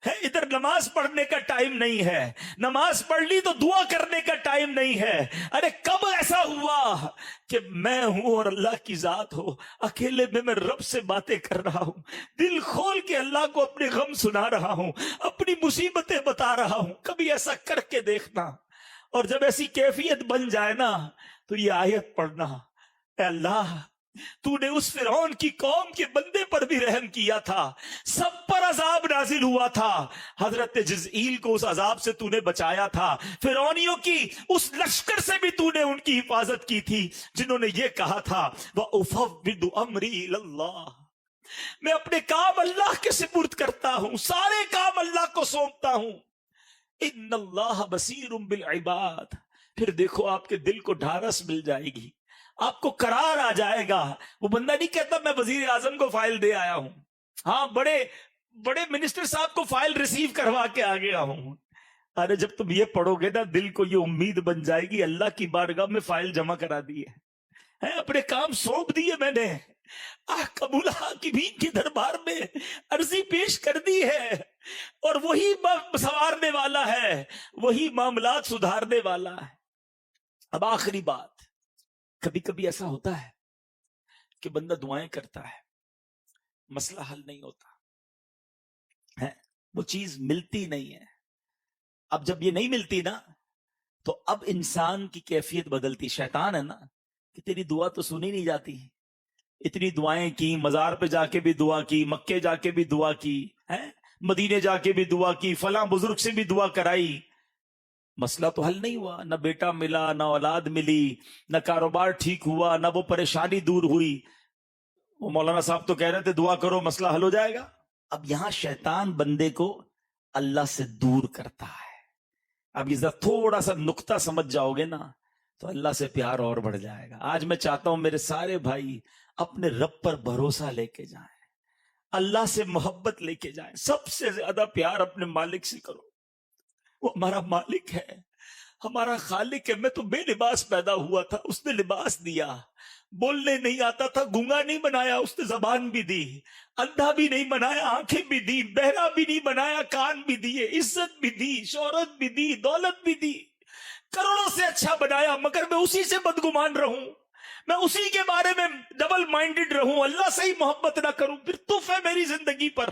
ادھر نماز پڑھنے کا ٹائم نہیں ہے, نماز پڑھ لی تو دعا کرنے کا ٹائم نہیں ہے. ارے کب ایسا ہوا کہ میں ہوں اور اللہ کی ذات ہو, اکیلے میں رب سے باتیں کر رہا ہوں, دل کھول کے اللہ کو اپنے غم سنا رہا ہوں, اپنی مصیبتیں بتا رہا ہوں. کبھی ایسا کر کے دیکھنا, اور جب ایسی کیفیت بن جائے نا تو یہ آیت پڑھنا, اے اللہ تو نے اس فرعون کی قوم کے بندے پر بھی رحم کیا تھا, سب پر عذاب نازل ہوا تھا, حضرت جزئیل کو اس عذاب سے تو نے بچایا تھا, فرعونیوں کی اس لشکر سے بھی تو نے ان کی حفاظت کی تھی جنہوں نے یہ کہا تھا وَأُفَوِّضُ أَمْرِي إِلَى اللَّهِ, میں اپنے کام اللہ کے سپرد کرتا ہوں, سارے کام اللہ کو سونپتا ہوں. ان اللہ بصیر بالعباد. پھر دیکھو آپ کے دل کو ڈھارس مل جائے گی, آپ کو قرار آ جائے گا. وہ بندہ نہیں کہتا میں وزیر اعظم کو فائل دے آیا ہوں, ہاں بڑے بڑے منسٹر صاحب کو فائل ریسیو کروا کے آ گیا ہوں. ارے جب تم یہ پڑھو گے نا دل کو یہ امید بن جائے گی اللہ کی بارگاہ میں فائل جمع کرا دی ہے, اپنے کام سونپ دیے میں نے, قبول حاکمین کے دربار میں عرضی پیش کر دی ہے, اور وہی سنوارنے والا ہے, وہی معاملات سدھارنے والا ہے. اب آخری بات, کبھی کبھی ایسا ہوتا ہے کہ بندہ دعائیں کرتا ہے, مسئلہ حل نہیں ہوتا ہے, وہ چیز ملتی نہیں ہے. اب جب یہ نہیں ملتی نا تو اب انسان کی کیفیت بدلتی. شیطان ہے نا کہ تیری دعا تو سنی نہیں جاتی, اتنی دعائیں کی, مزار پہ جا کے بھی دعا کی, مکے جا کے بھی دعا کی, مدینے جا کے بھی دعا کی, فلاں بزرگ سے بھی دعا کرائی, مسئلہ تو حل نہیں ہوا. نہ بیٹا ملا, نہ اولاد ملی, نہ کاروبار ٹھیک ہوا, نہ وہ پریشانی دور ہوئی. وہ مولانا صاحب تو کہہ رہے تھے دعا کرو مسئلہ حل ہو جائے گا. اب یہاں شیطان بندے کو اللہ سے دور کرتا ہے. اب یہ تھوڑا سا نقطہ سمجھ جاؤ گے نا تو اللہ سے پیار اور بڑھ جائے گا. آج میں چاہتا ہوں میرے سارے بھائی اپنے رب پر بھروسہ لے کے جائیں, اللہ سے محبت لے کے جائیں. سب سے زیادہ پیار اپنے مالک سے کرو, وہ ہمارا مالک ہے, ہمارا خالق ہے. میں تو بے لباس پیدا ہوا تھا, اس نے لباس دیا. بولنے نہیں آتا تھا, گونگا نہیں بنایا, اس نے زبان بھی دی. اندھا بھی نہیں بنایا, آنکھیں بھی دی. بہرا بھی نہیں بنایا, کان بھی دیے. عزت بھی دی, شہرت بھی دی, دولت بھی دی. کروڑوں سے اچھا بنایا, مگر میں اسی سے بدگمان رہوں, میں اسی کے بارے میں ڈبل مائنڈڈ رہوں, اللہ سے ہی محبت نہ کروں. پھر تف ہے میری زندگی پر.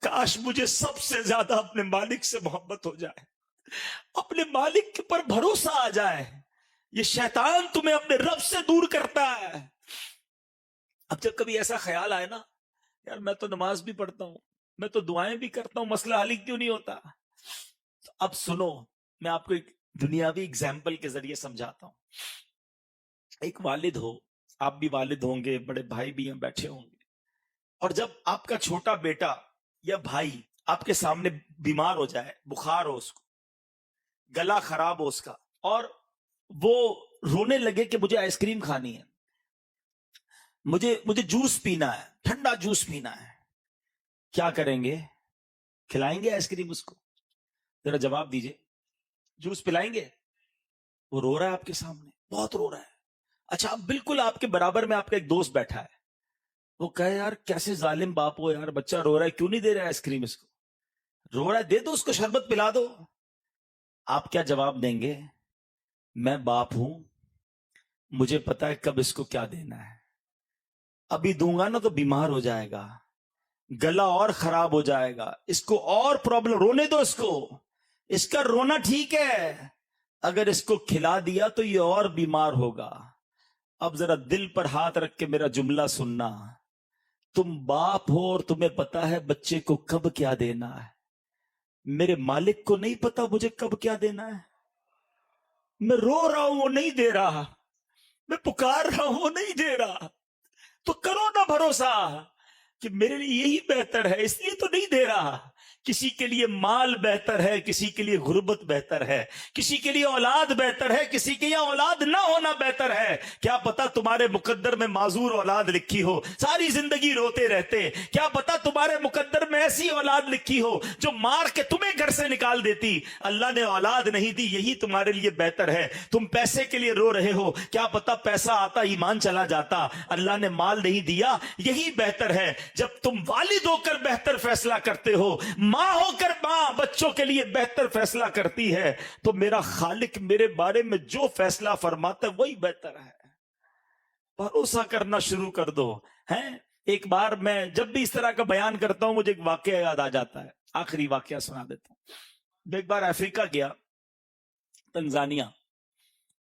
کاش مجھے سب سے زیادہ اپنے مالک سے محبت ہو جائے, اپنے مالک پر بھروسہ آ جائے. یہ شیطان تمہیں اپنے رب سے دور کرتا ہے. اب جب کبھی ایسا خیال آئے نا یار میں تو نماز بھی پڑھتا ہوں, میں تو دعائیں بھی کرتا ہوں, مسئلہ حل کیوں نہیں ہوتا, تو اب سنو میں آپ کو ایک دنیاوی اگزامپل کے ذریعے سمجھاتا ہوں. ایک والد ہو, آپ بھی والد ہوں گے, بڑے بھائی بھی ہیں بیٹھے ہوں گے. اور جب آپ کا چھوٹا بیٹا یا بھائی آپ کے سامنے بیمار ہو جائے، بخار ہو، اس کو گلا خراب ہو اس کا، اور وہ رونے لگے کہ مجھے آئس کریم کھانی ہے، مجھے جوس پینا ہے، ٹھنڈا جوس پینا ہے، کیا کریں گے؟ کھلائیں گے آئس کریم اس کو؟ ذرا جواب دیجئے، جوس پلائیں گے؟ وہ رو رہا ہے آپ کے سامنے، بہت رو رہا ہے. اچھا، بالکل آپ کے برابر میں آپ کا ایک دوست بیٹھا ہے، وہ کہے یار کیسے ظالم باپ ہو یار، بچہ رو رہا ہے کیوں نہیں دے رہا آئس کریم اس کو؟ رو رہا ہے، دے دو اس کو، شربت پلا دو. آپ کیا جواب دیں گے؟ میں باپ ہوں، مجھے پتا ہے کب اس کو کیا دینا ہے، ابھی دوں گا نا تو بیمار ہو جائے گا، گلا اور خراب ہو جائے گا، اس کو اور پرابلم، رونے دو اس کو، اس کا رونا ٹھیک ہے، اگر اس کو کھلا دیا تو یہ اور بیمار ہوگا. اب ذرا دل پر ہاتھ رکھ کے میرا جملہ سننا، تم باپ ہو اور تمہیں پتا ہے بچے کو کب کیا دینا ہے، میرے مالک کو نہیں پتا مجھے کب کیا دینا ہے. میں رو رہا ہوں وہ نہیں دے رہا، میں پکار رہا ہوں وہ نہیں دے رہا، تو کرو نا بھروسہ کہ میرے لیے یہی بہتر ہے، اس لیے تو نہیں دے رہا. کسی کے لیے مال بہتر ہے، کسی کے لیے غربت بہتر ہے، کسی کے لیے اولاد بہتر ہے، کسی کے لیے اولاد نہ ہونا بہتر ہے. کیا پتا تمہارے مقدر میں معذور اولاد لکھی ہو، ساری زندگی روتے رہتے. کیا پتا تمہارے مقدر میں ایسی اولاد لکھی ہو جو مار کے تمہیں گھر سے نکال دیتی. اللہ نے اولاد نہیں دی، یہی تمہارے لیے بہتر ہے. تم پیسے کے لیے رو رہے ہو، کیا پتا پیسہ آتا ایمان چلا جاتا. اللہ نے مال نہیں دیا، یہی بہتر ہے. جب تم والد ہو کر بہتر فیصلہ کرتے ہو، ماں ہو کر ماں بچوں کے لیے بہتر فیصلہ کرتی ہے، تو میرا خالق میرے بارے میں جو فیصلہ فرماتا ہے وہی بہتر ہے. بھروسہ کرنا شروع کر دو. ہیں ایک بار میں جب بھی اس طرح کا بیان کرتا ہوں مجھے ایک واقعہ یاد آ جاتا ہے، آخری واقعہ سنا دیتا ہوں. میں ایک بار افریقہ گیا، تنزانیہ،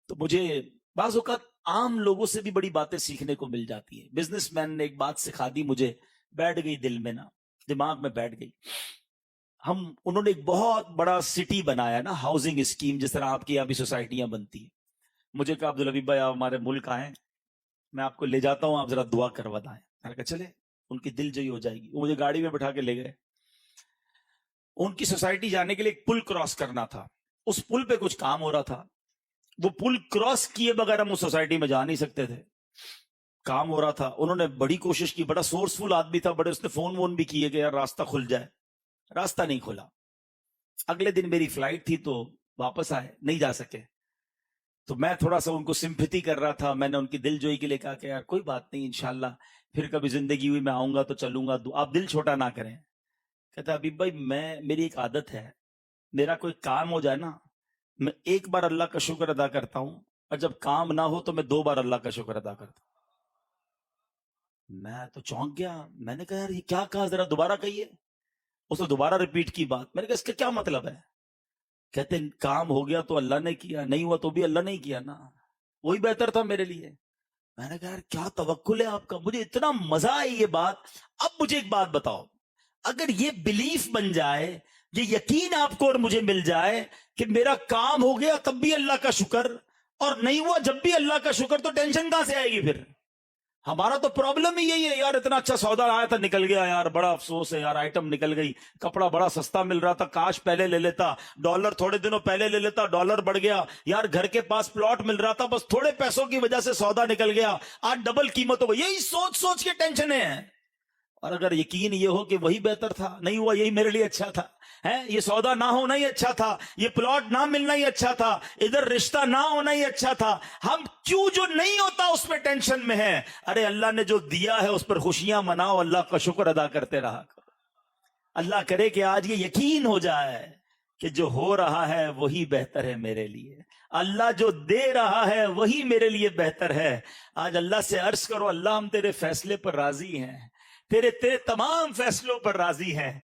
تو مجھے بعض اوقات عام لوگوں سے بھی بڑی باتیں سیکھنے کو مل جاتی ہے. بزنس مین نے ایک بات سکھا دی، مجھے بیٹھ گئی دل میں، نا دماغ میں بیٹھ گئی. انہوں نے ایک بہت بڑا سٹی بنایا نا، ہاؤسنگ اسکیم، جس طرح آپ کی یہاں بھی سوسائٹیاں بنتی ہیں. مجھے کہا عبدالحبیب بھائی آپ ہمارے ملک آئیں، میں آپ کو لے جاتا ہوں، آپ ذرا دعا کروا دائیں. میں نے کہا چلے، ان کی دل جوئی ہو جائے گی. وہ مجھے گاڑی میں بٹھا کے لے گئے. ان کی سوسائٹی جانے کے لیے ایک پل کراس کرنا تھا، اس پل پہ کچھ کام ہو رہا تھا. وہ پل کراس کیے بغیر ہم اس سوسائٹی میں جا نہیں سکتے تھے، کام ہو رہا تھا. انہوں نے بڑی کوشش کی، بڑا سورسفل آدمی تھا، بڑے اس نے فون وون بھی کیے کہ یار راستہ کھل جائے. راستہ نہیں کھلا. اگلے دن میری فلائٹ تھی تو واپس آئے، نہیں جا سکے. تو میں تھوڑا سا ان کو سمپتھی کر رہا تھا. میں نے ان کی دل جوئی کے لیے کہا کہ یار کوئی بات نہیں، انشاءاللہ پھر کبھی زندگی ہوئی میں آؤں گا تو چلوں گا، آپ دل چھوٹا نہ کریں. کہتا حبیب بھائی میری ایک عادت ہے، میرا کوئی کام ہو جائے نا، میں ایک بار اللہ کا شکر ادا کرتا ہوں، اور جب کام نہ ہو تو میں 2 بار اللہ کا شکر ادا کرتا ہوں. میں تو چونک گیا. میں نے کہا یار یہ کیا کہا، ذرا دوبارہ کہیے. اس نے دوبارہ ریپیٹ کی بات. میں نے کہا اس کا کیا مطلب ہے؟ کہتے ہیں کام ہو گیا تو اللہ نے کیا، نہیں ہوا تو بھی اللہ نے کیا نا، وہی بہتر تھا میرے لیے. میں نے کہا یار کیا توکل ہے آپ کا. مجھے اتنا مزہ آئی یہ بات. اب مجھے ایک بات بتاؤ، اگر یہ بلیف بن جائے، یہ یقین آپ کو اور مجھے مل جائے کہ میرا کام ہو گیا تب بھی اللہ کا شکر، اور نہیں ہوا جب بھی اللہ کا شکر، تو ٹینشن کہاں سے آئے گی پھر؟ ہمارا تو پرابلم ہی یہی ہے یار، اتنا اچھا سودا آیا تھا نکل گیا یار، بڑا افسوس ہے یار، آئٹم نکل گئی. کپڑا بڑا سستا مل رہا تھا، کاش پہلے لے لیتا. ڈالر تھوڑے دنوں پہلے لے لیتا، ڈالر بڑھ گیا یار. گھر کے پاس پلاٹ مل رہا تھا، بس تھوڑے پیسوں کی وجہ سے سودا نکل گیا، آج ڈبل قیمت ہو گئی. یہی سوچ سوچ کے ٹینشن ہے. اور اگر یقین یہ ہو کہ وہی بہتر تھا، نہیں ہوا یہی میرے لیے اچھا تھا، یہ سودا نہ ہونا ہی اچھا تھا، یہ پلاٹ نہ ملنا ہی اچھا تھا، ادھر رشتہ نہ ہونا ہی اچھا تھا، ہم کیوں جو نہیں ہوتا اس میں ٹینشن میں ہے؟ ارے اللہ نے جو دیا ہے اس پر خوشیاں مناؤ، اللہ کا شکر ادا کرتے رہا کرو. اللہ کرے کہ آج یہ یقین ہو جائے کہ جو ہو رہا ہے وہی بہتر ہے میرے لیے، اللہ جو دے رہا ہے وہی میرے لیے بہتر ہے. آج اللہ سے عرض کرو اللہ ہم تیرے فیصلے پر راضی ہیں، تیرے تمام فیصلوں پر راضی ہیں.